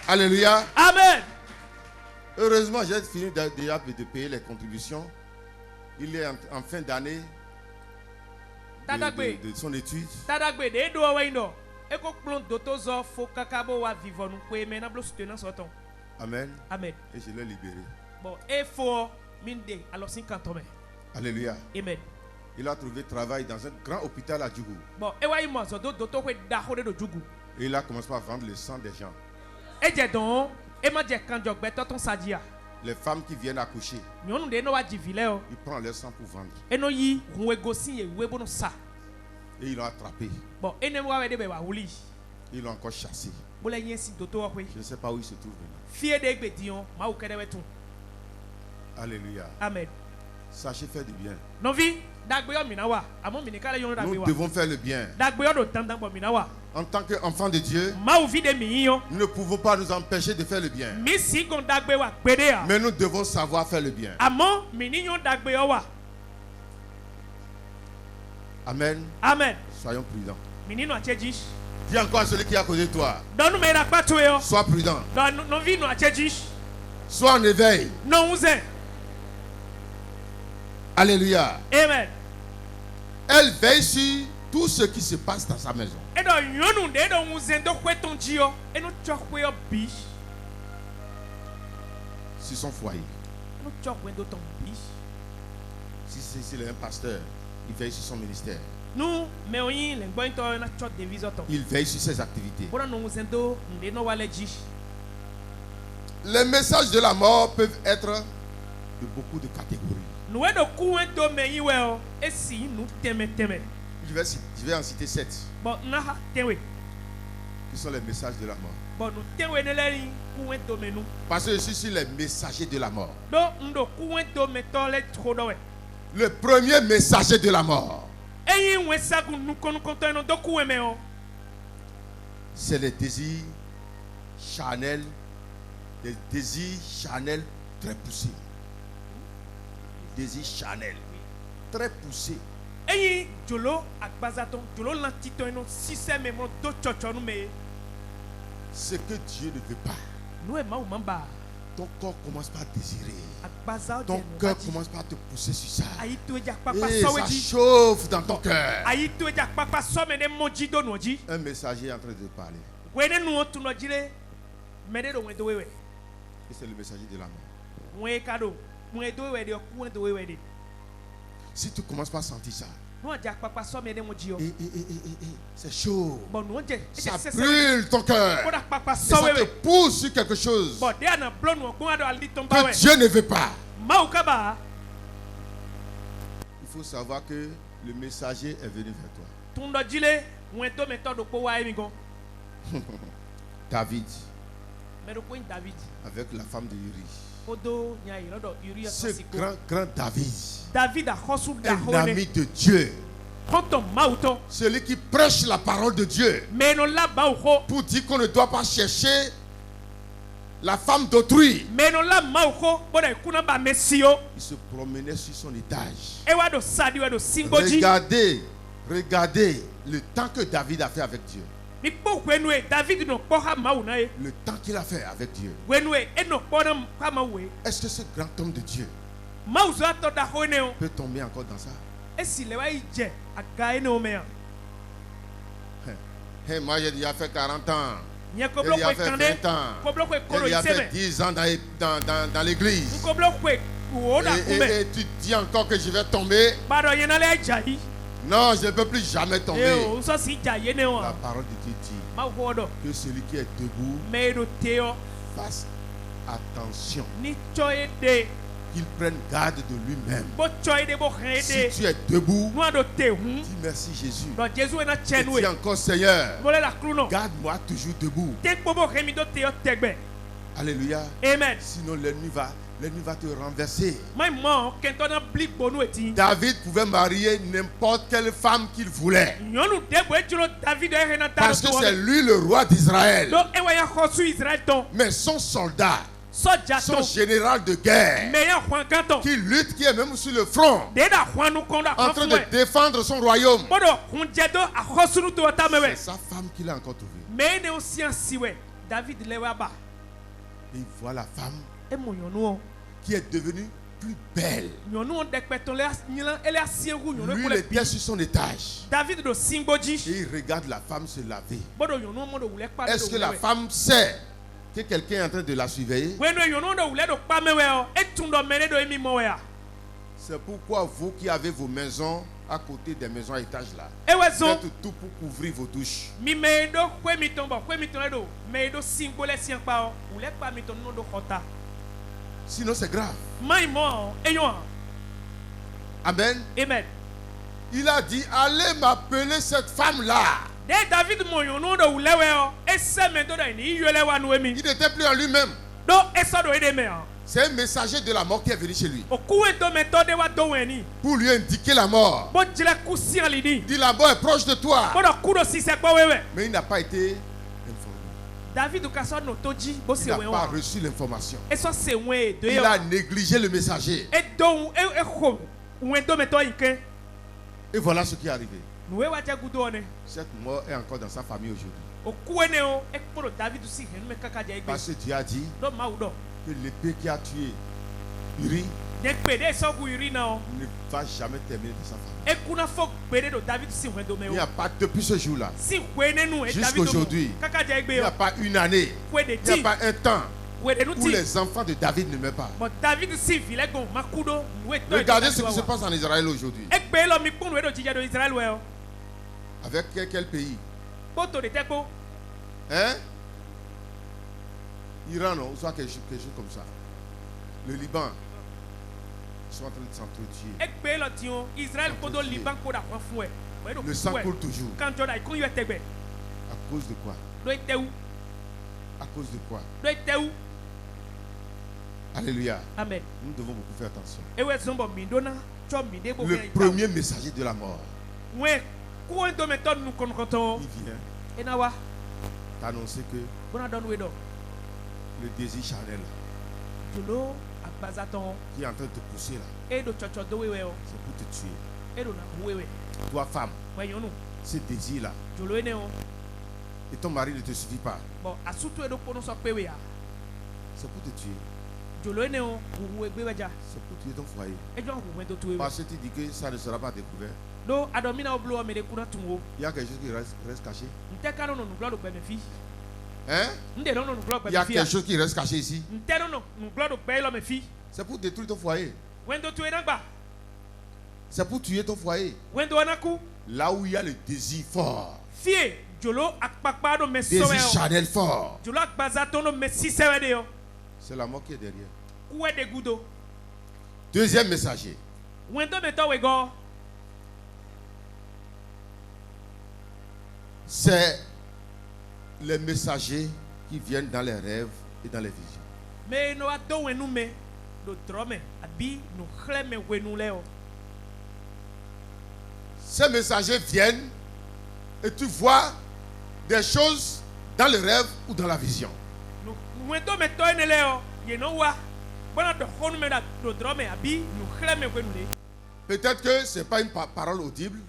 Alléluia. Amen. Heureusement, j'ai fini déjà de payer les contributions. Il est en fin d'année de son étude. Amen. Amen. Et je l'ai libéré. Alléluia. Amen. Il a trouvé travail dans un grand hôpital à Djougou. Et il a commencé à vendre le sang des gens. Les femmes qui viennent accoucher, il prend leur sang pour vendre. Et ils l'ont attrapé. Ils l'ont encore chassé. Je ne sais pas où il se trouve maintenant. Alléluia. Amen. Sachez faire du bien. Nous devons faire le bien. En tant qu'enfants de Dieu, nous ne pouvons pas nous empêcher de faire le bien. Mais nous devons savoir faire le bien. Amen. Amen. Soyons prudents. Dis encore à celui qui est à côté de toi. Sois prudent. Sois en éveil. Alléluia. Amen. Elle veille sur tout ce qui se passe dans sa maison. Sur son foyer. Si c'est un pasteur, il veille sur son ministère. Il veille sur ses activités. Les messages de la mort peuvent être de beaucoup de catégories. Je vais en citer 7. Qui sont les messages de la mort. Parce que je suis sur les messagers de la mort. Le premier messager de la mort, c'est les désirs charnels. Des désirs charnels très poussés. Désirs charnels très poussés. Ce que Dieu ne veut pas. Ton corps commence par désirer. Ton cœur commence par te pousser sur ça. Et ça chauffe dans ton cœur. Un messager est en train de parler. Et c'est le messager de la mort. Si tu commences par sentir ça, c'est chaud. Ça brûle ton cœur. Et ça te pousse sur quelque chose que Dieu ne veut pas. Il faut savoir que le messager est venu vers toi. David. Avec la femme de Uri. Ce grand David, un ami de Dieu, celui qui prêche la parole de Dieu pour dire qu'on ne doit pas chercher la femme d'autrui. Il se promenait sur son étage. Regardez le temps que David a fait avec Dieu. Le temps qu'il a fait avec Dieu. Est-ce que ce grand homme de Dieu peut tomber encore dans ça? Moi j'ai déjà fait 40 ans. Il a fait 20 ans. Il a fait 10 ans dans l'église. Et tu dis encore que je vais tomber? Non, je ne peux plus jamais tomber. La parole de Dieu dit que celui qui est debout fasse attention, qu'il prenne garde de lui-même. Si tu es debout, dis merci Jésus. Et dis encore Seigneur, garde-moi toujours debout. Alléluia. Amen. Sinon l'ennemi va te renverser. David pouvait marier n'importe quelle femme qu'il voulait. Parce que c'est lui le roi d'Israël. Mais son soldat, son général de guerre, qui lutte, qui est même sur le front, en train de défendre son royaume, c'est sa femme qu'il a encore trouvée. Et il voit la femme qui est devenue plus belle. Lui, il était sur son étage. Et il regarde la femme se laver. Est-ce que la femme sait que quelqu'un est en train de la surveiller? C'est pourquoi vous qui avez vos maisons à côté des maisons à étage là, faites tout pour couvrir vos douches. Sinon c'est grave. Amen. Amen. Il a dit, allez m'appeler cette femme là. Il n'était plus en lui-même. C'est un messager de la mort qui est venu chez lui. Pour lui indiquer la mort. Dit la mort est proche de toi. Mais il n'a pas été informé. Il n'a pas reçu l'information. Il a négligé le messager. Et voilà ce qui est arrivé. Cette mort est encore dans sa famille aujourd'hui. Parce que Dieu a dit que l'épée qui a tué Uri ne va jamais terminer de sa famille. Il n'y a pas depuis ce jour-là jusqu'à aujourd'hui. Il n'y a pas une année. Il n'y a pas un temps où les enfants de David ne meurent pas. Regardez ce qui se passe en Israël aujourd'hui. Avec quel pays? Hein? Iran, non, soit quelque chose comme ça. Le Liban, ils sont en train de s'entretuer. Le sang coule toujours. À cause de quoi? À cause de quoi? Alléluia. Amen. Nous devons beaucoup faire attention. Le premier messager de la mort, il vient t'annoncer que le désir charnel qui est en train de te pousser là, c'est pour te tuer. Toi femme, ce désir là, et ton mari ne te suffit pas, c'est pour te tuer. C'est pour tuer ton foyer. Parce que tu dis que ça ne sera pas découvert. Il y a quelque chose qui reste caché. Hein? Il y a quelque chose qui reste caché ici. C'est pour détruire ton foyer. C'est pour tuer ton foyer. Là où il y a le désir fort. Désir charnel fort. C'est la mort qui est derrière. Deuxième messager. C'est les messagers qui viennent dans les rêves et dans les visions. Ces messagers viennent et tu vois des choses dans le rêve ou dans la vision. Peut-être que ce n'est pas une parole audible.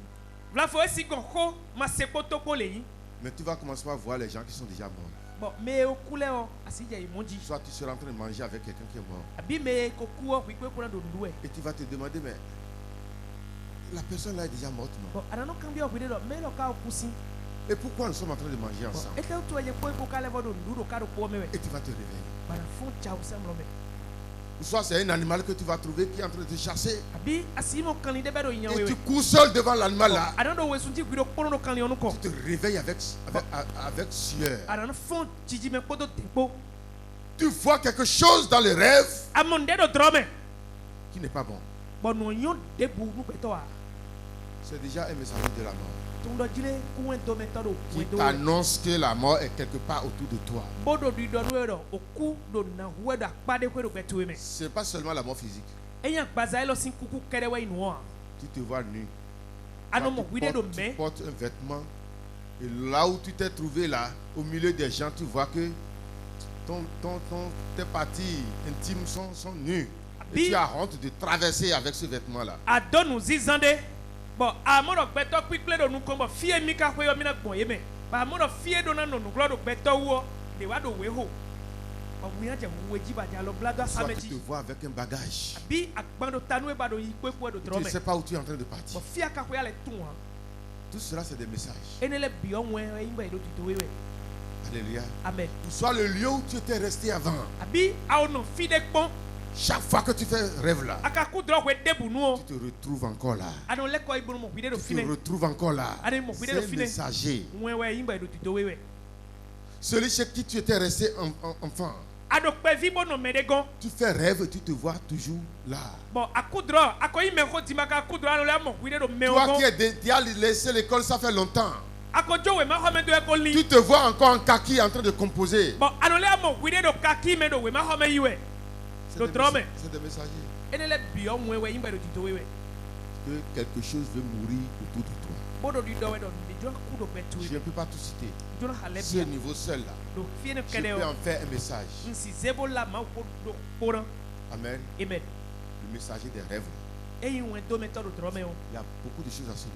Mais tu vas commencer par voir les gens qui sont déjà morts. Soit tu seras en train de manger avec quelqu'un qui est mort. Et tu vas te demander, mais la personne là est déjà morte, non? Et pourquoi nous sommes en train de manger ensemble? Et tu vas te réveiller. Ou soit c'est un animal que tu vas trouver qui est en train de te chasser. Et tu cours seul devant l'animal là. Tu te réveilles avec sueur. Tu vois quelque chose dans le rêve qui n'est pas bon. C'est déjà un message de la mort qui t'annonce que la mort est quelque part autour de toi. Ce n'est pas seulement la mort physique. Tu te vois nu. Tu portes un vêtement. Et là où tu t'es trouvé là, au milieu des gens, tu vois que tes parties intimes sont nues. Et tu as honte de traverser avec ce vêtement là. Bon, à mon beto quickly do nous comme fie mika ko yo mina gbon ye me. Ba mo fie do na no no glo do beto wo de wa do we ho. Ba mu ya je wo ji ba ja lo blado sameji. Tu te vois avec un bagage. Bi agbando tanu e ba do yi pepo do drome. Tu ne sais pas où tu es en train de partir. Bo fie aka ko ya le tun han. Tout cela c'est des messages. Enele bi o wen e ngba do tu we. Alléluia. Amen. Soit le lieu où tu étais resté avant. Abi a no fi de pon. Chaque fois que tu fais rêve là, tu te retrouves encore là. Tu te retrouves encore là. C'est un messager. Celui chez qui tu étais resté enfant. Tu fais rêve et tu te vois toujours là. Toi qui as laissé l'école, ça fait longtemps. Tu te vois encore en kaki en train de composer. C'est des messagers. Que quelque chose veut mourir autour de toi. Je ne peux pas tout citer. Ce niveau seul là, je peux en faire un message. Amen. Le messager des rêves. Il y a beaucoup de choses à se dire.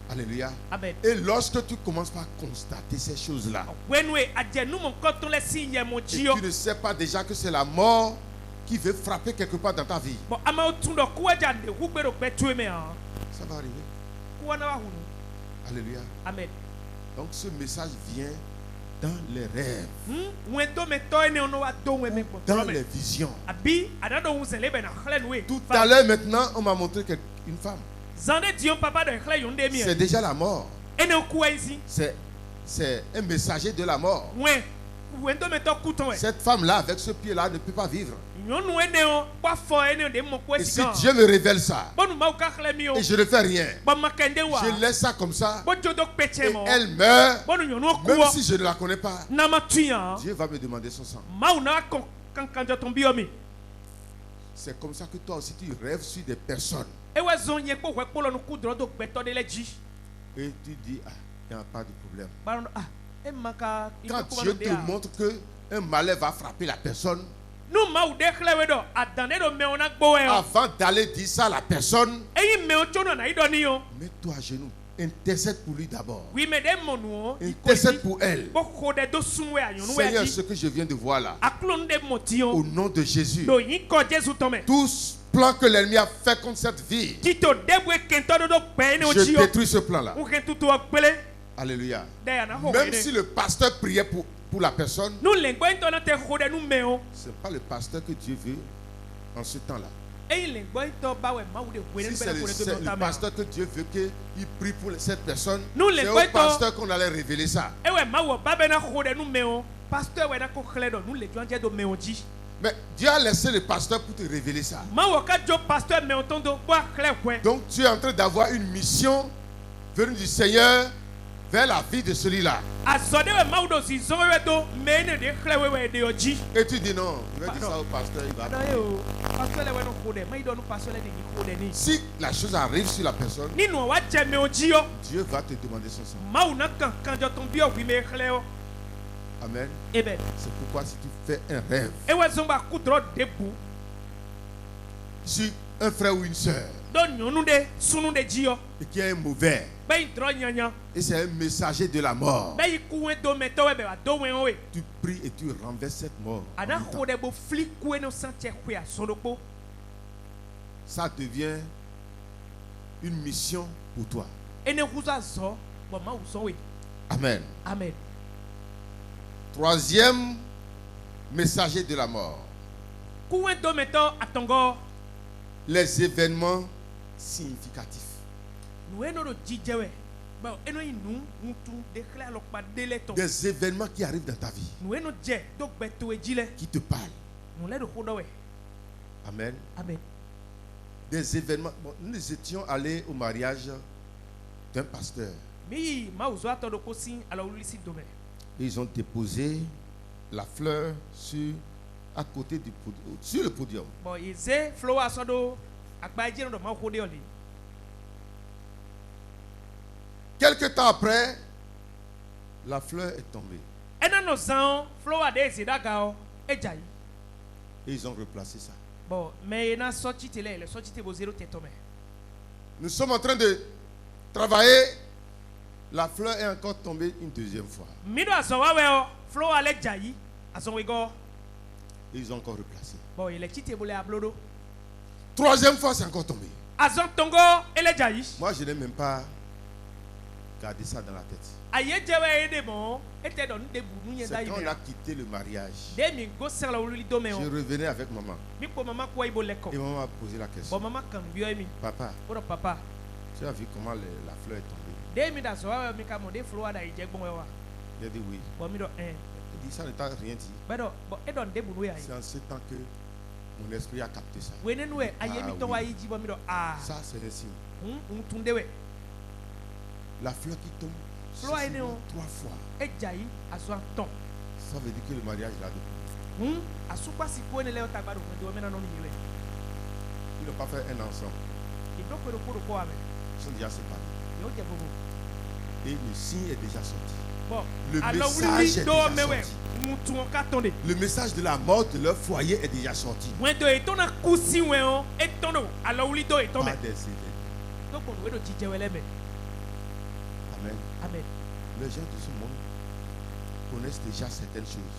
Alléluia. Amen. Et lorsque tu commences par constater ces choses-là, et tu ne sais pas déjà que c'est la mort qui veut frapper quelque part dans ta vie, ça va arriver. Alléluia. Amen. Donc ce message vient dans les rêves, dans les visions. Tout à l'heure maintenant, on m'a montré une femme. C'est déjà la mort. C'est un messager de la mort. Cette femme-là, avec ce pied-là, ne peut pas vivre. Et si Dieu me révèle ça, et je ne fais rien, je laisse ça comme ça, et elle meurt, même si je ne la connais pas, Dieu va me demander son sang. C'est comme ça que toi aussi tu rêves sur des personnes. Et tu dis, ah, il n'y a pas de problème. Quand Dieu te montre qu'un malheur va frapper la personne, avant d'aller dire ça à la personne, mets-toi à genoux. Intercède pour lui d'abord. Intercède pour elle. Seigneur, ce que je viens de voir là, au nom de Jésus, tous plan que l'ennemi a fait contre cette vie, je détruis ce plan là. Alléluia. Même si le pasteur priait pour la personne, c'est pas le pasteur que Dieu veut en ce temps là. Si c'est le pasteur que Dieu veut qu'il prie pour cette personne, c'est au pasteur qu'on allait révéler ça. Mais Dieu a laissé le pasteur pour te révéler ça. Donc tu es en train d'avoir une mission venue du Seigneur vers la vie de celui-là. Et tu dis non, je vais dire ça au pasteur, il va. Si la chose arrive sur la personne, Dieu va te demander son sang. Amen. C'est pourquoi si tu fais un rêve sur un frère ou une soeur et qui est un mauvais, et c'est un messager de la mort, tu pries et tu renverses cette mort. Ça devient une mission pour toi. Amen. Amen. Troisième messager de la mort. Les événements significatifs. Des événements qui arrivent dans ta vie, qui te parlent. Amen. Amen. Des événements. Bon, nous étions allés au mariage d'un pasteur. Et ils ont déposé la fleur à côté du podium, sur le podium. Quelque temps après, la fleur est tombée. Et ils ont replacé ça. Nous sommes en train de travailler. La fleur est encore tombée une deuxième fois. Et ils ont encore replacé. Troisième fois, c'est encore tombé. Moi, je n'ai même pas gardé ça dans la tête. C'est quand on a quitté le mariage, je revenais avec maman. Et maman m'a posé la question. Papa, tu as vu comment la fleur est tombée? J'ai dit oui. Il dit ça ne t'a rien dit. C'est en ce temps que mon esprit a capté ça. Ça, c'est le signe. La fleur qui tombe, c'est 3 fois. Ça veut dire que le mariage là. Ils n'ont pas fait un enfant. Ils sont déjà séparés. Et le signe est déjà sorti. Le message est déjà sorti. Le message de la mort de leur foyer est déjà sorti. Pas des événements. Amen. Amen. Les gens de ce monde connaissent déjà certaines choses.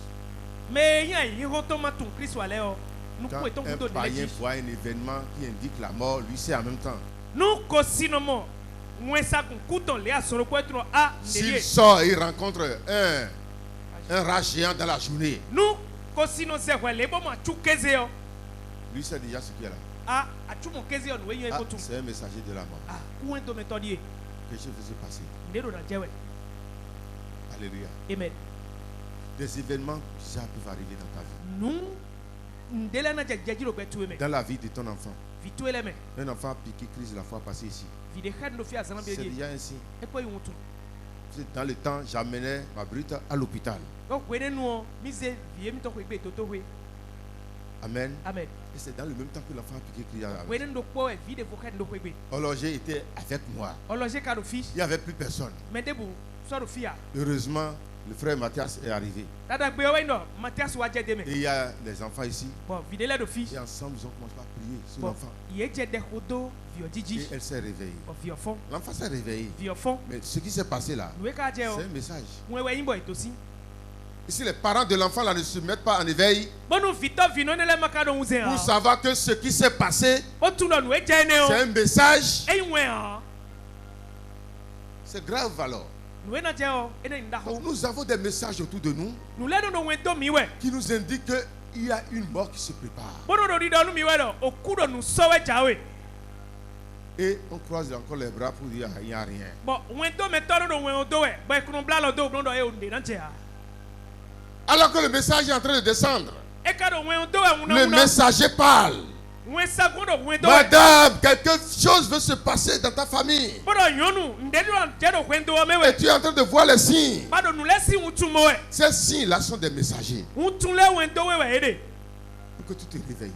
Quand un païen voit un événement qui indique la mort, lui c'est en même temps. S'il sort et il rencontre un rat géant dans la journée, lui sait déjà ce qu'il y a là. C'est un messager de la mort. Quelque chose va se passer. Alléluia. Amen. Des événements bizarres peuvent arriver dans ta vie. Dans la vie de ton enfant. Un enfant a piqué crise la fois passée ici. C'est déjà ainsi. Dans le temps, j'amenais ma brute à l'hôpital. Amen. Amen. Et c'est dans le même temps que l'enfant a piqué crise. Alors j'ai été avec moi. Il n'y avait plus personne. Heureusement, le frère Mathias est arrivé. Et il y a les enfants ici. Et ensemble, ils ont commencé à prier sur l'enfant. Et elle s'est réveillée. L'enfant s'est réveillé. Mais ce qui s'est passé là, c'est un message. Et si les parents de l'enfant là ne se mettent pas en éveil pour savoir que ce qui s'est passé, c'est un message, c'est grave alors. Nous avons des messages autour de nous qui nous indiquent qu'il y a une mort qui se prépare. Et on croise encore les bras pour dire qu'il n'y a rien. Alors que le message est en train de descendre, le messager parle. Madame, quelque chose veut se passer dans ta famille. Et tu es en train de voir les signes. Ces signes-là sont des messagers. Pour que tu te réveilles.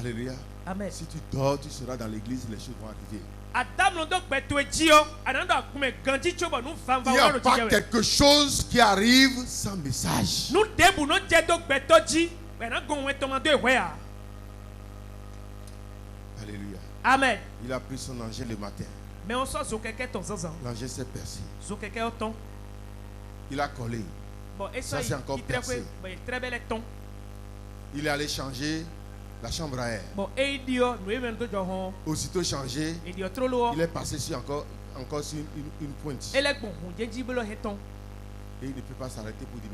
Alléluia. Amen. Si tu dors, tu seras dans l'église, les choses vont arriver. Il n'y a pas quelque chose qui arrive sans message. Alléluia. Amen. Il a pris son engin le matin. L'engin s'est percé. Il a collé. Ça c'est encore percé. Il est allé changer la chambre à air. Aussitôt changé, il est passé sur encore sur une pointe. Et il ne peut pas s'arrêter pour dire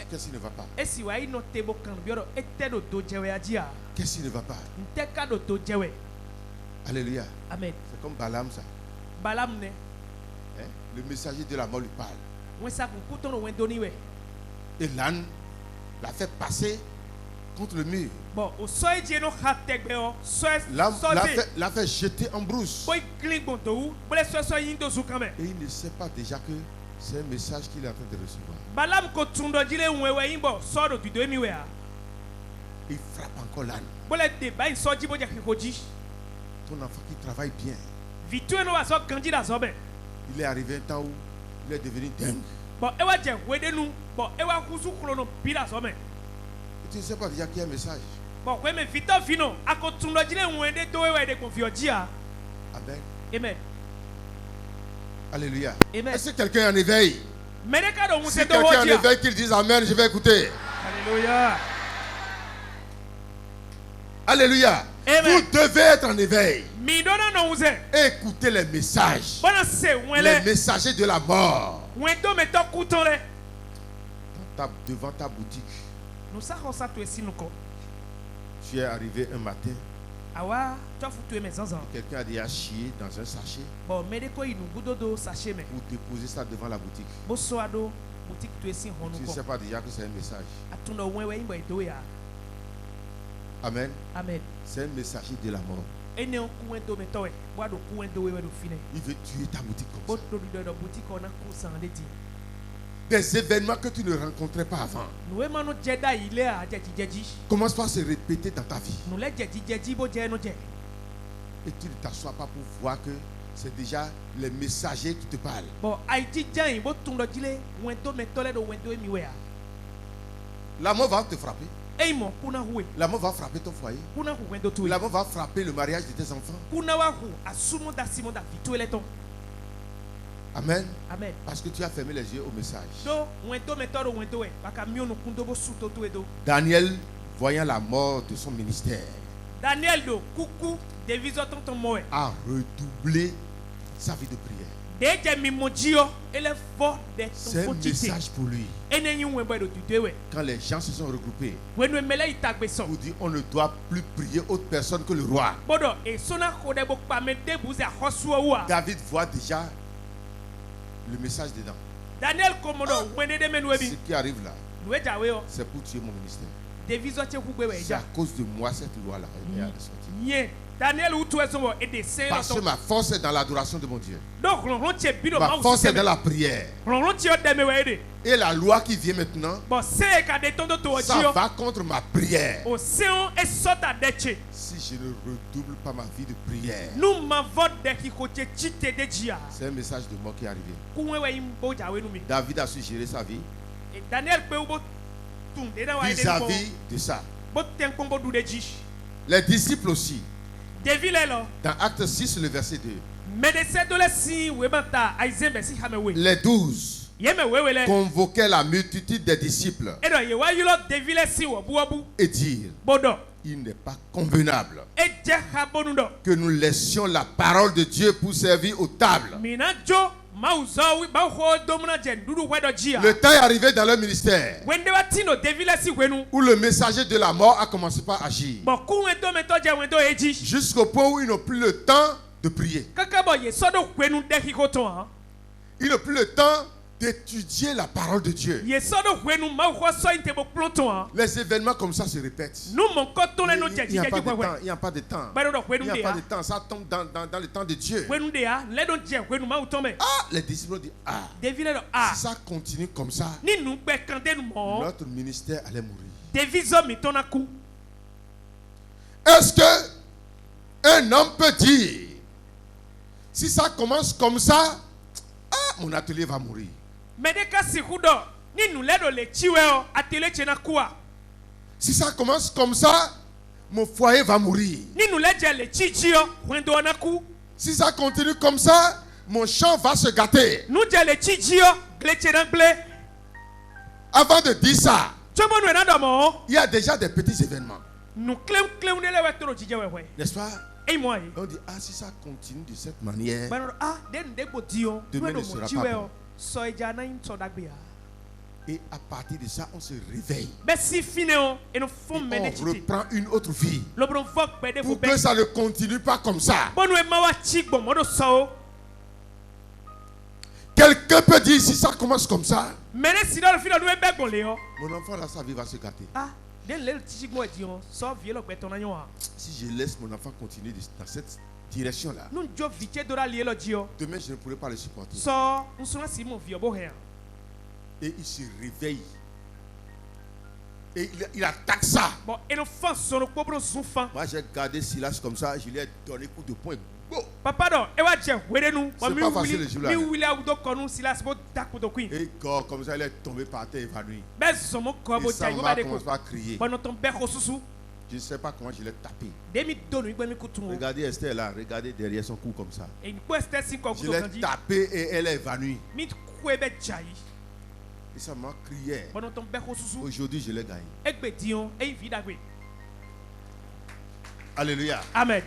qu'est-ce qui ne va pas? Qu'est-ce qui ne va pas? Alléluia. Amen. C'est comme Balaam ça. Le messager de la mort lui parle. Et l'âne l'a fait passer contre le mur. L'a fait jeter en brousse. Et il ne sait pas déjà que c'est un message qu'il est en train de recevoir. Il frappe encore l'âne. Ton enfant qui travaille bien. Il est arrivé un temps où il est devenu dingue. Tu ne sais pas déjà qu'il y a un message. Amen. Amen. Alléluia. Est-ce que quelqu'un est en éveil? Si quelqu'un est en éveil, qu'il dise Amen, je vais écouter. Alléluia. Alléluia. Vous devez être en éveil. Écoutez les messages. Les messagers de la mort. Devant ta boutique. Tu es arrivé un matin. Quelqu'un a déjà chié dans un sachet pour déposer ça devant la boutique. Tu ne sais pas déjà que c'est un message. Amen. Amen. C'est un messager de la mort. Il veut tuer ta boutique comme ça. Des événements que tu ne rencontrais pas avant. Commence par se répéter dans ta vie. Et tu ne t'assois pas pour voir que c'est déjà les messagers qui te parlent. La mort va te frapper. La mort va frapper ton foyer. La mort va frapper le mariage de tes enfants. Amen. Amen. Parce que tu as fermé les yeux au message. Daniel, voyant la mort de son ministère, a redoublé sa vie de prière. C'est un message pour lui. Quand les gens se sont regroupés pour dire on ne doit plus prier autre personne que le roi, David voit déjà le message dedans. Ce qui arrive là, c'est pour tuer mon ministère. C'est à cause de moi cette loi-là est sortie. Parce que ma force est dans l'adoration de mon Dieu. Ma force est dans la prière. Et la loi qui vient maintenant, ça va contre ma prière. Si je ne redouble pas ma vie de prière, c'est un message de mort qui est arrivé. David a su gérer sa vie vis-à-vis de ça. Les disciples aussi. Dans Acte 6, le verset 2. Les 12 convoquaient la multitude des disciples et dirent: il n'est pas convenable que nous laissions la parole de Dieu pour servir aux tables. Le temps est arrivé dans leur ministère où le messager de la mort a commencé par agir, jusqu'au point où ils n'ont plus le temps de prier. Ils n'ont plus le temps d'étudier la parole de Dieu. Les événements comme ça se répètent. Il n'y a pas de temps. Il n'y a pas de temps. Il n'y a pas de temps. Ça tombe dans le temps de Dieu. Les disciples ont dit: si ça continue comme ça, notre ministère allait mourir. Est-ce que un homme peut dire: si ça commence comme ça, mon atelier va mourir? Si ça commence comme ça, mon foyer va mourir. Si ça continue comme ça, mon champ va se gâter. Avant de dire ça, il y a déjà des petits événements. N'est-ce pas? On dit: si ça continue de cette manière, demain ne sera pas bon. Et à partir de ça, on se réveille. Et on reprend une autre vie. Pour que ça ne continue pas comme ça. Quelqu'un peut dire: si ça commence comme ça, mon enfant là, sa vie va se gâter. Si je laisse mon enfant continuer dans cette direction-là, demain je ne pourrai pas le supporter. Et il se réveille. Et il attaque ça. Moi j'ai gardé Silas comme ça, je lui ai donné coup de poing. C'est pas facile le jour-là. Et corps comme ça, il est tombé par terre évanoui. Et ça m'a commencé à crier. Je ne sais pas comment je l'ai tapé. Regardez Esther là, regardez derrière son cou comme ça. Je l'ai tapé et elle est évanouie. Et ça m'a crié. Aujourd'hui, je l'ai gagné. Alléluia. Amen.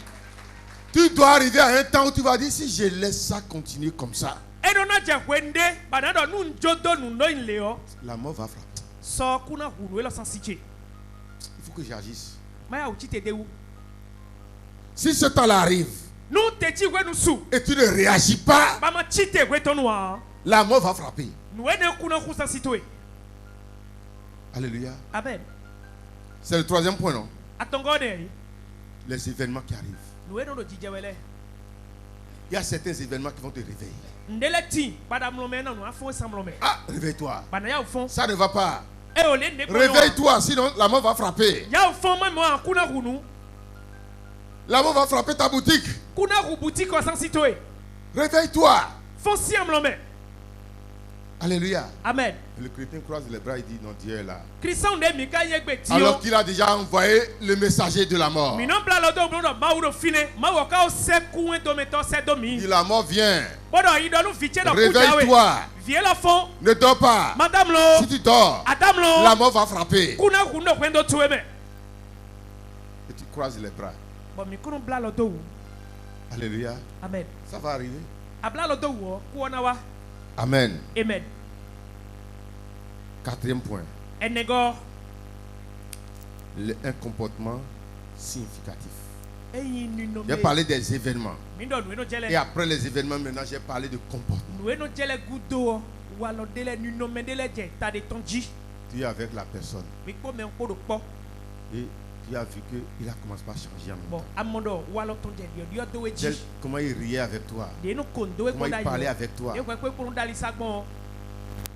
Tu dois arriver à un temps où tu vas dire: si je laisse ça continuer comme ça, la mort va frapper. Il faut que j'agisse. Si ce temps-là arrive et tu ne réagis pas, la mort va frapper. Alléluia. Amen. C'est le troisième point, non? Les événements qui arrivent. Il y a certains événements qui vont te réveiller. Ah, réveille-toi. Ça ne va pas. Réveille-toi, sinon la mort va frapper. La mort va frapper ta boutique. Réveille-toi. Alléluia. Amen. Le chrétien croise les bras et dit non, Dieu est là. Alors qu'il a déjà envoyé le messager de la mort. Il dit la mort vient. Réveille-toi. Ne dors pas. Si tu dors, la mort va frapper. Et tu croises les bras. Alléluia. Amen. Ça va arriver. Amen. Amen. Quatrième point. Un comportement significatif. J'ai parlé des événements. Et après les événements, maintenant, j'ai parlé de comportement. Tu es avec la personne. Et tu as vu qu'il a commencé à changer. Comment il riait avec toi. Comment il parlait avec toi.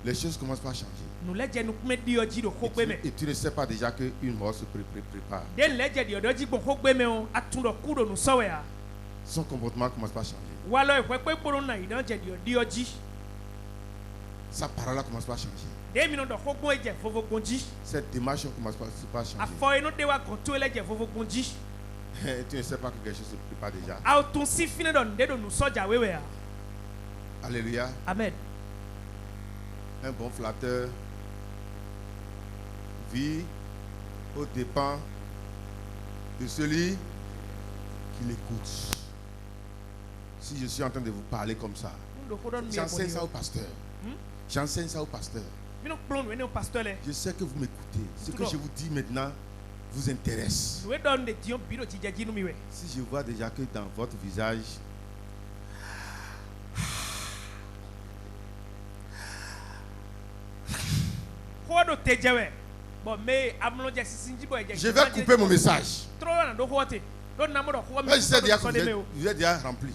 Les choses commencent à changer. Et tu ne sais pas déjà qu'une mort se prépare. Son comportement commence à changer. Sa parole commence à changer. Cette démarche commence à changer. Tu ne sais pas que quelque chose se prépare déjà. Alléluia. Amen. Un bon flatteur vit aux dépens de celui qui l'écoute. Si je suis en train de vous parler comme ça, j'enseigne ça au pasteur. J'enseigne ça au pasteur. Je sais que vous m'écoutez. Ce que je vous dis maintenant vous intéresse. Si je vois déjà que dans votre visage, je vais couper mon message. Mais je sais déjà que vous êtes déjà rempli.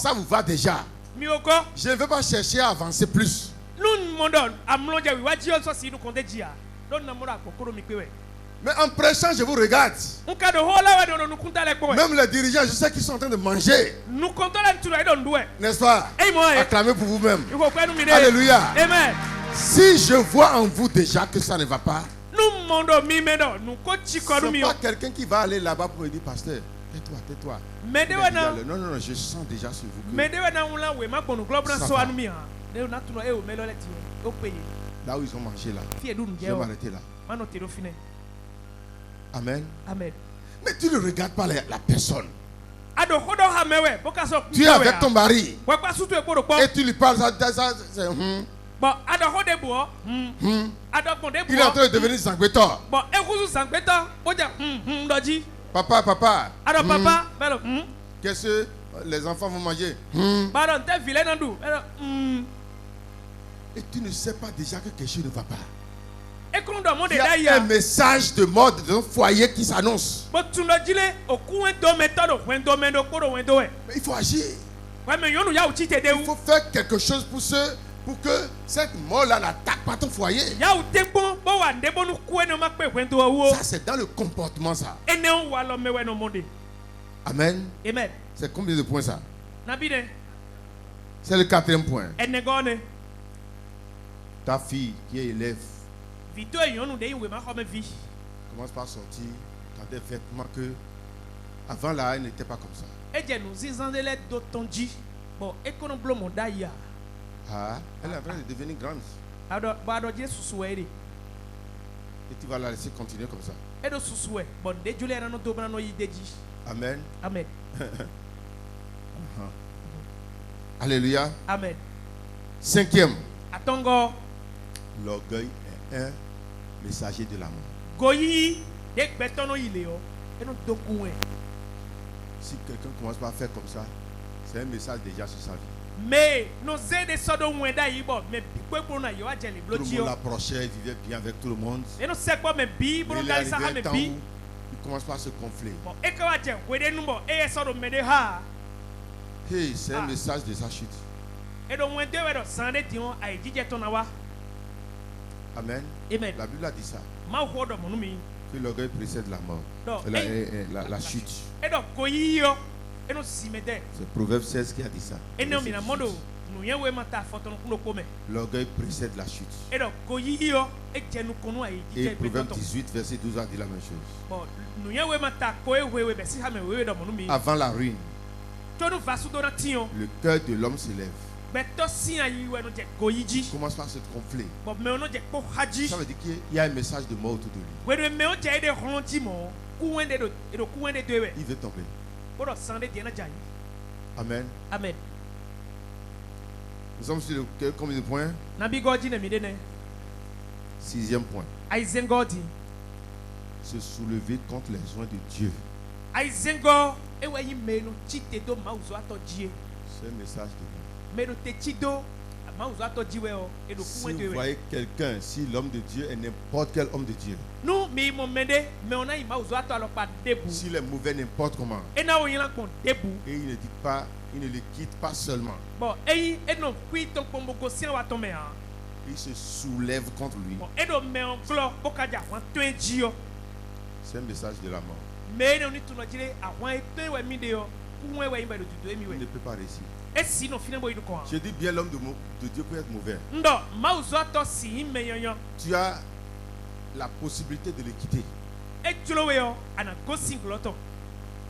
Ça vous va déjà. Je ne veux pas chercher à avancer plus. Mais en prêchant, je vous regarde. Même les dirigeants, je sais qu'ils sont en train de manger. N'est-ce pas? Acclamez pour vous-même. Alléluia. Amen. Si je vois en vous déjà que ça ne va pas, c'est pas quelqu'un qui va aller là-bas pour me dire, pasteur, tais-toi. Non, je sens déjà sur vous. Là où ils ont mangé là, je vais m'arrêter là. Amen. Amen. Mais tu ne regardes pas la personne. Tu es avec ton mari et tu lui parles ça c'est il est en train de devenir zangbetor. Papa. Qu'est-ce que les enfants vont manger? Et tu ne sais pas déjà que quelque chose ne va pas. Il y a un message de mort dans un foyer qui s'annonce. Mais il faut agir. Il faut faire quelque chose pour que cette mort-là n'attaque pas ton foyer. Ça, c'est dans le comportement, ça. Amen. Amen. C'est combien de points, ça? C'est le quatrième point. Ta fille qui est élève commence par sortir dans des vêtements que avant là, elle n'était pas comme ça. Ah, elle est en train de devenir grande. Et tu vas la laisser continuer comme ça. Amen. Amen. Alléluia. Amen. Cinquième. L'orgueil est un messager de l'amour. Si quelqu'un commence par faire comme ça, c'est un message déjà sur sa vie. Mais tout le monde l'approchait, il vivait bien avec tout le monde. Mais il est arrivé un temps où il commence par se gonfler. Hey, c'est un message de sa chute. Amen. Amen. La Bible a dit ça. Que l'orgueil précède la mort. La chute. C'est Proverbe 16 qui a dit ça. L'orgueil précède la chute. Et Proverbe 18, verset 12 a dit la même chose. Avant la ruine, le cœur de l'homme s'élève. Commence par se gonfler. Ça veut dire qu'il y a un message de mort autour de lui. Il veut tomber. Amen. Amen. Nous sommes sur combien de points? 6e point. Se soulever contre les joints de Dieu. C'est un message de Dieu. Si vous voyez quelqu'un, si l'homme de Dieu est n'importe quel homme de Dieu, s'il est mauvais n'importe comment, et il ne dit pas, il ne le quitte pas seulement, il se soulève contre lui. C'est un message de la mort. Il ne peut pas réussir. Je dis bien l'homme de Dieu peut être mauvais. Tu as la possibilité de le quitter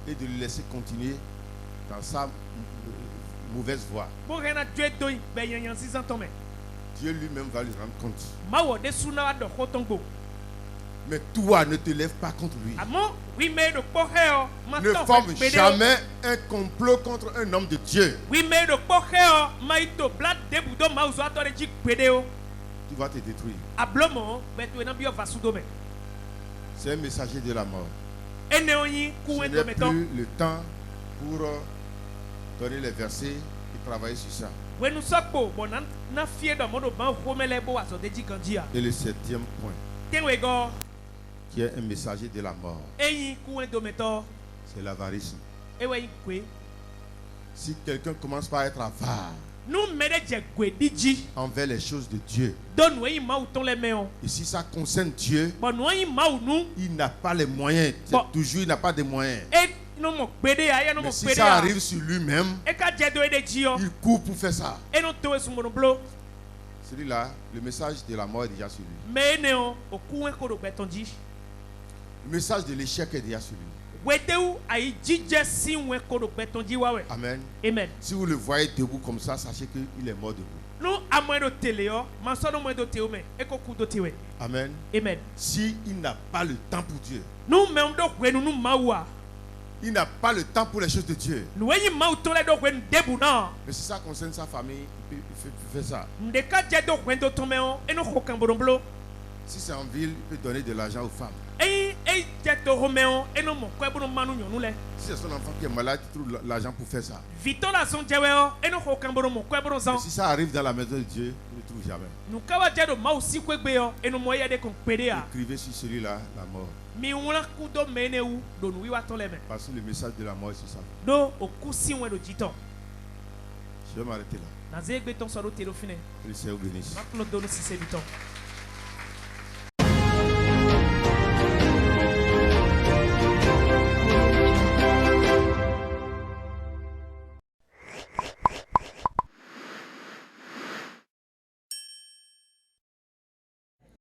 et de le laisser continuer dans sa mauvaise voie. Dieu lui-même va lui rendre compte. Mais toi, ne te lève pas contre lui. Ne forme jamais un complot contre un homme de Dieu. Tu vas te détruire. C'est un messager de la mort. Ce n'est plus le temps pour donner les versets et travailler sur ça. Et le 7e point, qui est un messager de la mort, c'est l'avarisme. Si quelqu'un commence par être avare envers les choses de Dieu, et si ça concerne Dieu, il n'a pas les moyens. Toujours, il n'a pas de moyens. Mais si ça arrive sur lui-même, il court pour faire ça. Celui-là, le message de la mort est déjà sur lui. Le message de l'échec est déjà sur lui. Amen. Amen. Si vous le voyez debout comme ça, sachez qu'il est mort debout. Amen. Amen. Si il n'a pas le temps pour Dieu, il n'a pas le temps pour les choses de Dieu. Mais si ça concerne sa famille, il fait ça. Si c'est en ville, il peut donner de l'argent aux femmes. Si c'est son enfant qui est malade, il trouve l'argent pour faire ça. Mais si ça arrive dans la maison de Dieu, il ne trouve jamais. Écrivez sur celui-là la mort. Parce que le message de la mort est sur ça. Je vais m'arrêter là. Que le Seigneur bénisse.